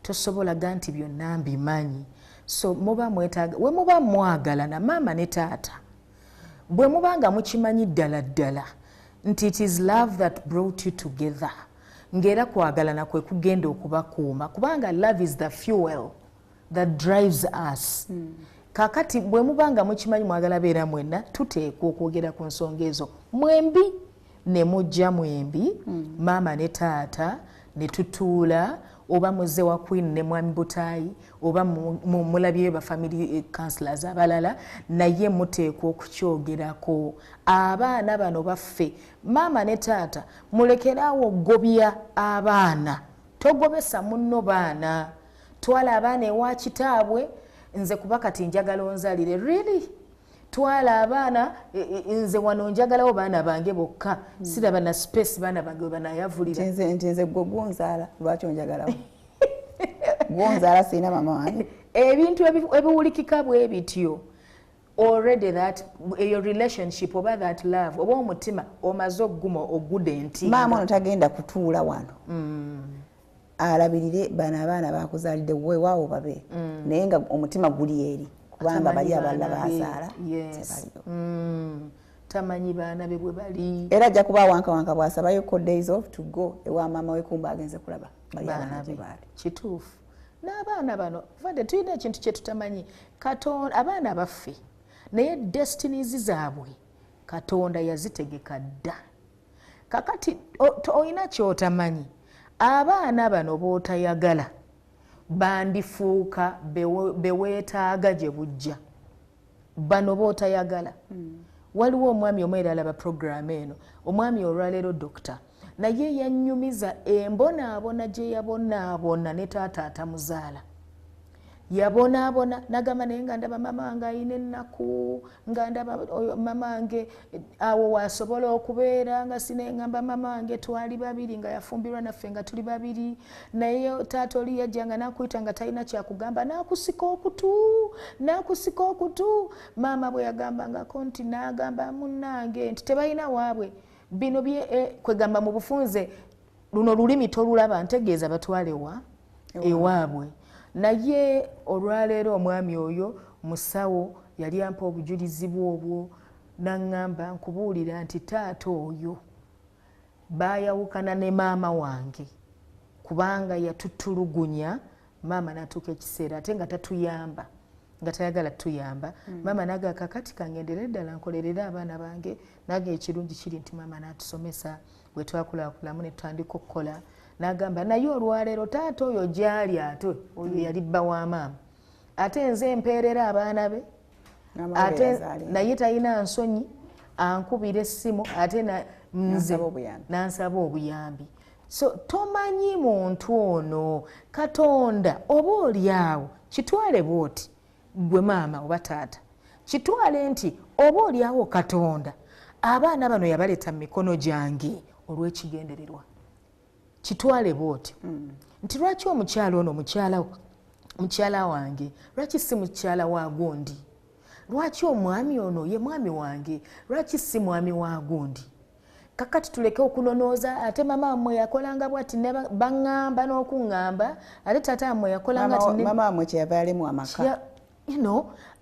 tosobolaga nti byonna mbimanyi so muba mwetaaga we muba mwagala na maama ne taata bwe muba nga mukimanyi ddala nti it is love that brought you together ngera kwagalana kwe kugenda okubakuuma kubanga love is the fuel that drives us kakati bwe mubanga mukimanyi mwagala beera mwenna tuteekwa okwogera ku nsonga ezo mwembi ne mujja mwembi maama ne taata ne tutuula oba muze wa Queen ne Mwami Butayi oba mulabye ba family counselors abalala naye muteekwa okukyogerako abaana bano baffe maama ne taata mulekerawo gobya abaana togobesa munno baana twala abaana ewa kitaabwe nze kuba kati njagala onzalire really twala abaana nze wano njagalawo baana bange bokka siraba na space baana bange banayavulira nze gwonzaala lwaki onjagalawo gwonzaala sina mama wange ebintu ebiwulikika bwe bityo already that your relationship oba that love oba omutima omaze ogguma ogudde enti maama ono tagenda kutuula wano alabirire bana abaana bakuzaalidde weewaawo babe naye nga omutima guli eri kubanga bali abalala bazaala tamanyi baana be bwe bali era ajja kuba wankawanka bw'asabayo days off to go ewa maama we kumba agenze kulaba bali abaana gye baali kituufu n'abaana bano vadde tulina ekintu kye tutamanyi katonda abaana baffe naye destinies zaabwe katonda yazitegeka dda kakati olina kyotamanyi abaana bano bootayagala bandifuuka beweetaaga gye bujja bano bootayagala waliwo omwami omu era alaba programu eno omwami olwaleero dokita naye yannyumiza embonaabona gye yabonaabona ne taata atamuzaala yabonaabona nagamba naye nga ndaba mama wange ayina ennaku nga ndaba mama wange awo waasobola okubeera nga sineŋŋamba mama wange twali babiri nga yafumbirwa naffe nga tuli babiri naye taata oli yajja nga nakuyita nga talina kyakugamba nakusika okutu maama bwe yagambangako nti nagamba munnange nti tebalina waabwe bino kwegamba mu bufunze luno lulimi tolulaba ntegeeza batwalewa ewaabwe naye olwaleero omwami oyo musawo yali ampa obujulizi bwobwo naŋŋamba nkubuulira nti taata oyo baayawukana ne maama wange kubanga yatutulugunya maama natuuka ekiseera ate nga tatuyamba nga tayagala tuyamba maama naga kakati kangendere ddala nkolerera abaana bange naga ekirungi kiri nti maama natusomesa bwe twakulakulamu ne tutandika okukola nagamba naye olwaleero taata oyo gyali ate oyo yali bba wa maama ate nze mpeerera abaana be ate naye talina nsonyi ankubira essimu ate nze nansaba obuyambi. So tomanyi muntu ono Katonda oba oliawo kitwale bwoti gwe maama oba taata kitwale nti oba oliawo Katonda abaana bano yabaleta mu mikono gyange olw'ekigendererwa. Kitwale bwoti nti lwaki omukyala ono mukyala wange lwaki si mukyala wa gundi, lwaki omwami ono ye mwami wange lwaki si mwami wa gundi. Kakati tuleke okunonooza ate mama mmwe yakolanga bwati ne baŋŋamba n'okuŋŋamba ate taata mmwe yakolanga ati mama mmwe kyeyava yalimu amaka.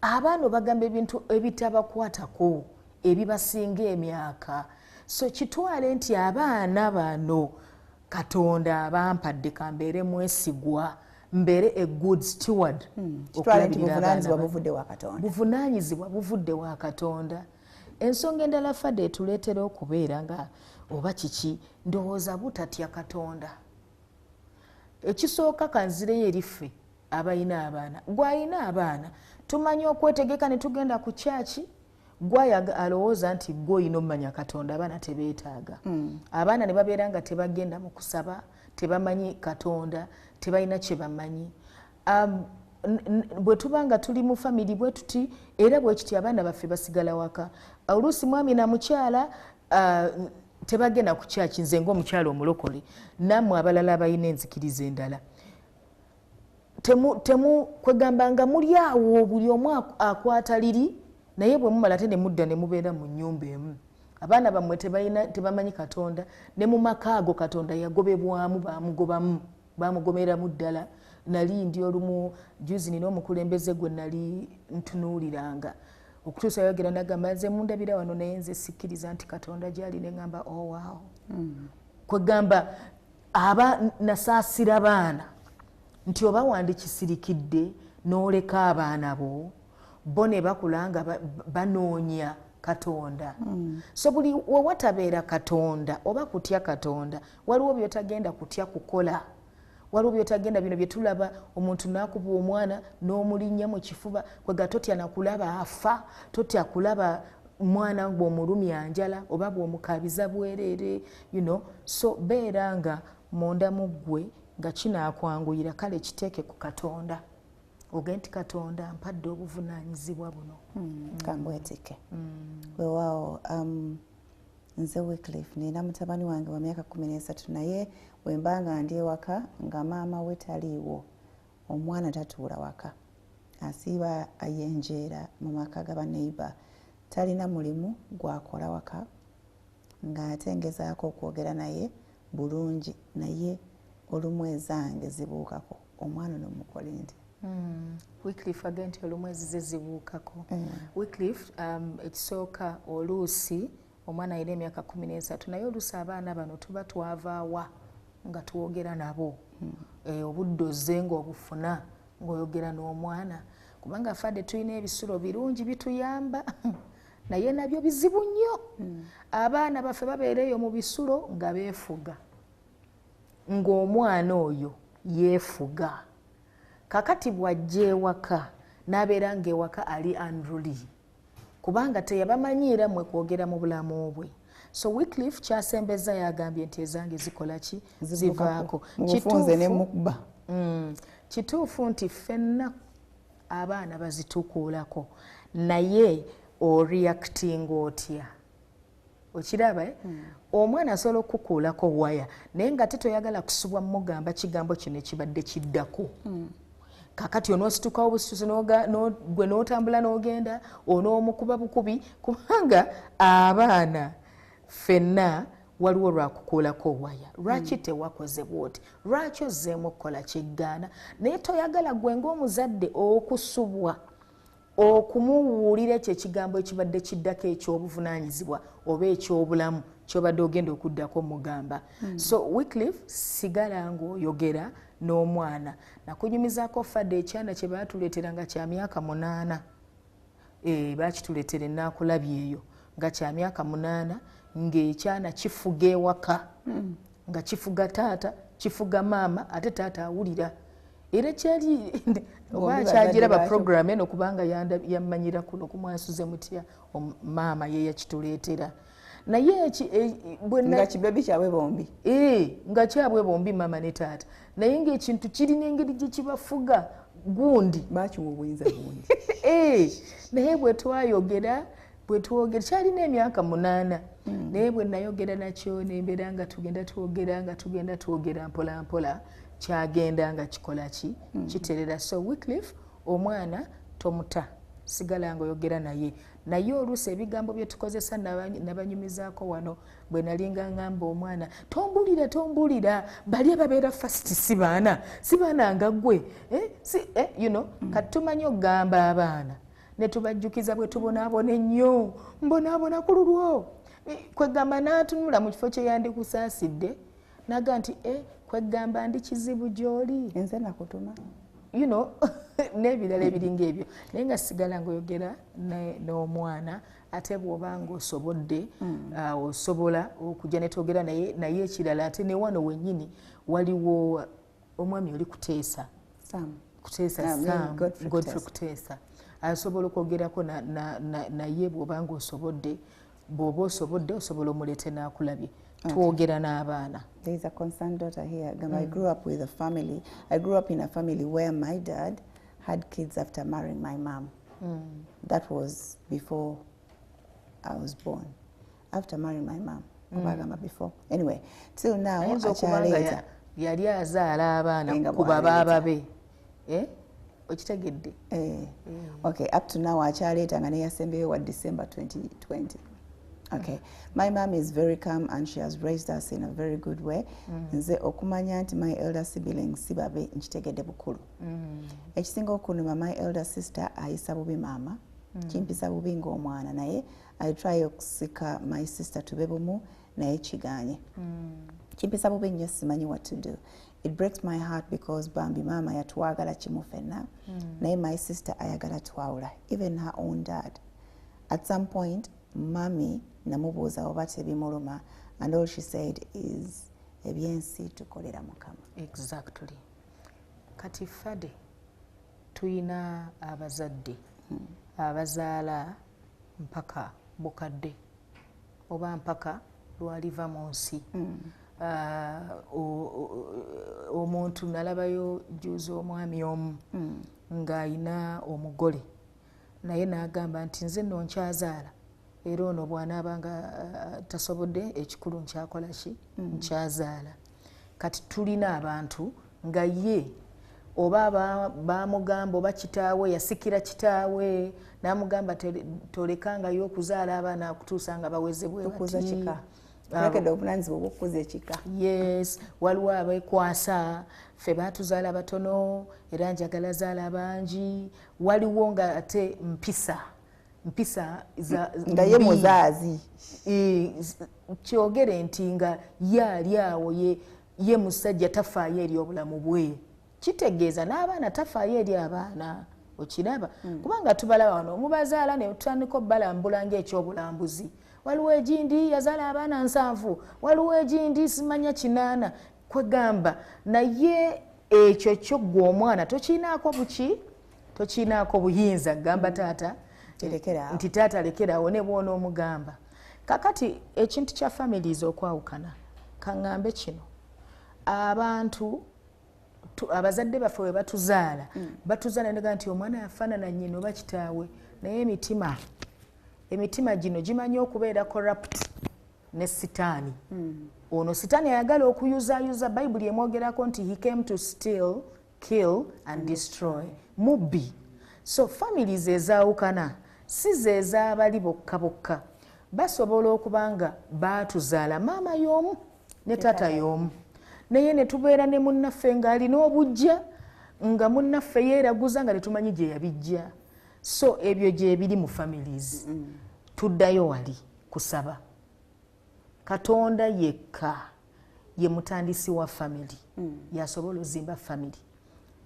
Abaana bagamba ebintu ebitabakwatako ebibasinga emyaka. So kitwale nti abaana bano Katonda abampadde kambeere mwesigwa mbeere a good steward. Kitwale nti buvunaanyizibwa buvudde wa Katonda. Ensonga endala fadde etuleetera okubeera nga oba kiki ndowooza butatya Katonda. Ekisooka kanzireyo eri ffe abalina abaana. Gw'alina abaana tumanyi okwetegeka ne tugenda ku kyaki gwayaga alowooza nti gw'olina omumanya Katonda abaana tebeetaaga. Abaana ne babeera nga tebagenda mu kusaba tebamanyi Katonda tebalina kye bamanyi. Bwe tuba nga tuli mu famiri bwe tuti era bwe kiti abaana baffe basigala waka. Oluusi mwami na mukyala tebagenda ku kyaki nze ng'omukyala omulokole nammwe abalala abalina enzikiriza endala. Kwegamba nga muli awo buli omu akwata liri naye bwe mumala ate ne mudda ne mubeera mu nnyumba emu. Abaana bammwe tebamanyi Katonda ne mu maka ago Katonda yagobebwamu bamugomeramu ddala. Nali ndi olumu juzi nina omukulembeze gwe nali ntunuuliranga okutuusa yogera nagamba nze mundabira wano naye nze sikkiriza nti Katonda gy'ali ne ŋŋamba waawo. Kwegamba nasaasira baana nti oba wandikisirikidde n'oleka abaana bo ne bakula nga banoonya Katonda. So buli wewatabeera Katonda oba kutya Katonda waliwo by'otagenda kutya kukola. Waliwo by'otagenda bino bye tulaba omuntu n'akuba omwana n'omulinnya mu kifuba kwega totya nakulaba afa totya kulaba mwana ng'omulumya njala oba bw'omukabiza bwereere so beera nga munda mu ggwe nga kinaakwanguyira kale kiteeke ku Katonda ogende nti Katonda mpadde obuvunaanyizibwa buno. Kambwetike weewaawo nze Wycliffe nina mutabani wange wa myaka 13 naye bwe mba nga ndi ewaka nga maama we taliiwo omwana tatuula waka asiiba ayenjeera mu maka ga baneiba talina mulimu gwakola waka ng'ate ngezaako okwogera naye bulungi naye olumu ezange zibuukako omwana n'omukole nti Wycliffe agenti olumu ezize zibuukako. Wycliffe ekisooka oluusi omwana alina emyaka 13 naye oluusi abaana bano tuba twavaawa nga twogera nabo obudde ozze ng'obufuna ng'oyogera n'omwana kubanga fadde tulina ebisulo birungi bituyamba naye nabyo bizibu nnyo. Abaana baffe babeera eyo mu bisulo nga beefuga ng'omwana oyo yeefuga. Kakati bw'ajja ewaka n'abeera ng'ewaka ali unruly kubanga teyabamanyiira mmwe kwogera mu bulamu bwe. So Wycliffe kyasembeza yagambye nti ezange zikola ki zivaako. Kituufu nti ffenna abaana bazitukuulako naye oreactinga otya okiraba omwana asobola okukukuulako waya naye nga tetoyagala kusubwa mugamba kigambo kino ekibadde kiddako. Kakati onoositukawo busitusi gwe n'otambula n'ogenda onoomukuba bukubi kubanga abaana ffenna waliwo lwakukuulako waya. Lwaki tewakoze bwoti? Lwaki ozzeemu okukola kiggaana? Naye toyagala gwe ng'omuzadde okusubwa okumuwulira ekyo ekigambo ekibadde kiddako ekyobuvunaanyizibwa oba ekyobulamu kyobadde ogenda okuddako mugamba. So Wycliffe sigala ng'oyogera n'omwana. Nakunyumizaako fadde ekyana kye baatuleetera nga kya myaka 8. Baakituleetera ennakulabye eyo nga kya myaka 8 ng'ekyana kifuga ewaka nga kifuga taata kifuga maama ate taata awulira era kyali oba kyagiraba program eno kubanga yammanyira kuno ku Mwasuze Mutya maama ye yakituleetera naye nga kibebi kyabwe bombi nga kyabwe bombi maama ne taata naye ng'ekintu kirina engeri gye kibafuga gundi bakiwa obuyinza gundi naye bwe twayogera kyalina emyaka 8 naye bwe nayogera nakyo nembeera nga tugenda twogera mpola mpola kyagenda nga kikola ki kiterera. So Wycliffe omwana tomuta sigala nga oyogera naye oluusi ebigambo bye tukozesa nabanyumizaako wano bwe nalinga ngamba omwana tombulira bali ababeera fast si baana nga ggwe kati tumanyi okugamba abaana ne tubajjukiza bwe tubonaabona ennyo mbonaabona ku lulwo kwegamba n'atunula mu kifo kye yandikusaasidde naga nti kwegamba ndi kizibu gy'oli enze nakutuma n'ebirala ebiringa ebyo naye nga sigala ngaoyogera n'omwana ate bw'oba nga osobodde osobola okujja netwogera naye ekirala ate ne wano wennyini waliwo omwami oli kuteesa Godfrey kuteesa asobola okwogerako naye bw'oba nga osobodde osobola omuleete n'akulabye twogera n'abaana. There is a concerned daughter here. I grew up with a family. I grew up in a family where my dad had kids after marrying my mom. That was before I was born. After marrying my mom. Before. Anyway, till now, yali azaala abaana kuba baaba be. Okitegedde? Okay, up to now, akyaleeta nga neyasembeyo wa December 2020. Okay, my mom is very calm and she has raised us in a very good way. Nze okumanya nti my elder siblings sibabe nkitegedde bukulu. Ekisinga okunuma my elder sister ayisa bubi mama, kimpisa bubi ng'omwana naye I try okusika my sister tube bumu naye kiganye. Kimpisa bubi nnyo simanyi what to do. It breaks my heart because bambi mama yatwagala kimu ffenna naye my sister ayagala twawula, even her own dad. At some point, Mami namubuuza oba tebimuluma and all she said is ebyensi tukolera Mukama. Exactly. Kati fade tuyina abazadde abazaala mpaka bukadde oba mpaka lwaliva mu nsi. Omuntu nalabayo juuzi omwami omu ng'ayina omugole naye n'agamba nti nze nno nkyazaala era ono bw'anaabanga tasobodde ekikulu nkyakola ki nkyazaala. Kati tulina abantu nga ye oba bamugamba oba kitaawe yasikira kitaawe n'amugamba tolekangayo okuzaala abaana okutuusa nga baweze bwe bati. Yes, waliwo abeekwasa ffe baatuzaala batono era njagala zaala bangi. Waliwo nga ate mpisa nga ye muzaazi kyogere nti nga yaali awo ye musajja tafaayo eri obulamu bwe. Kitegeeza n'abaana tafaayo eri abaana okiraba kubanga tubalaba wano omubazaala ne tutandika obbalambula ng'ekyobulambuzi. Waliwo egindi yazaala abaana 7, waliwo egindi simanya 8. Kwegamba naye ekyo kyo gwe omwana tokiinaako buyinza gamba taata nti taata lekerawo ne bwona omugamba. Kakati ekintu kya families okwawukana kaŋŋambe kino abantu abazadde baffe we batuzaala nebaga nti omwana yafaanana nnyina oba kitaawe naye emitima gino gimanyi okubeera corrupt ne sitaani. Ono sitaani ayagala okuyuzayuza bayibuli emwogerako nti he came to steal, kill and destroy. Mubbi. So families ezaawukana si ze ez'abali bokka bokka. Basobola okubanga baatuzaala maama y'omu ne taata y'omu naye ne tubeera ne munnaffe ng'alina obujja nga munnaffe yeeraguza nga tetumanyi gye yabijja. So ebyo gye biri mu families. Tuddayo wali kusaba. Katonda yekka ye mutandisi wa family. Yasobola ozimba family.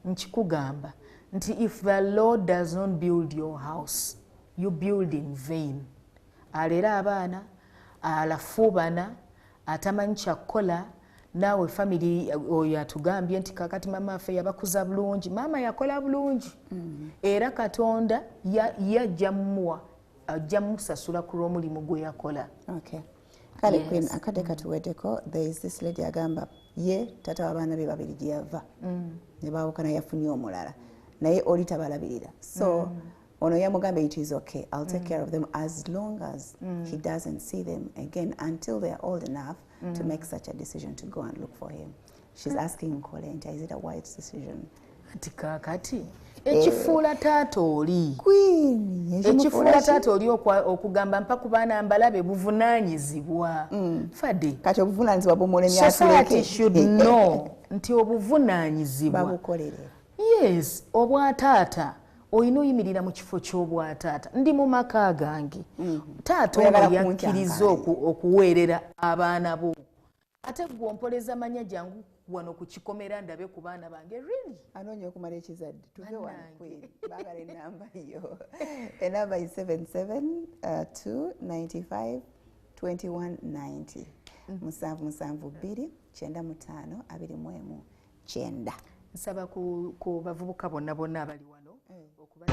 Nkikugamba nti if the Lord does not build your house, you build in vain. Alera abaana, alafuubana, atamanyi kyakukola, naawe family oyo atugambye nti kakati mama affe yabakuza bulungi, maama yakola bulungi era Katonda yajja mmuwa ajja musasula ku lw'omulimu gwe yakola. Okay. Kale Queen akadde katuweddeko, there is this lady agamba ye tata w'abaana be babiri gye yava ne baawukana yafunye omulala naye oli tabalabirira, so ono yamugambye it is okay, I'll take care of them as long as he doesn't see them again until they are old enough to make such a decision to go and look for him. She's asking Kolenta, is it a wise decision? Ati kakati ekifuula taata oli Queen ekifuula taata oli okugamba mpa ku baana mbalabe buvunaanyizibwa fadde kati obuvunaanyizibwa bumulemya society should know nti obuvunaanyizibwa babukolere. Yes, obwataata oyina oyimirira mu kifo ky'obwataata. Ndi mu maka gange taata ono yakkiriza okuweerera abaana bo ate gw'ompoleza manya jangu wano ku kikomera ndabe ku baana bange. Really? Anoonya okumala ekizadde tuve wano Queen baagala enamba yo. Enamba is 77-295-2190 772-95-219. Nsaba ku bavubuka bonna abali wano okuba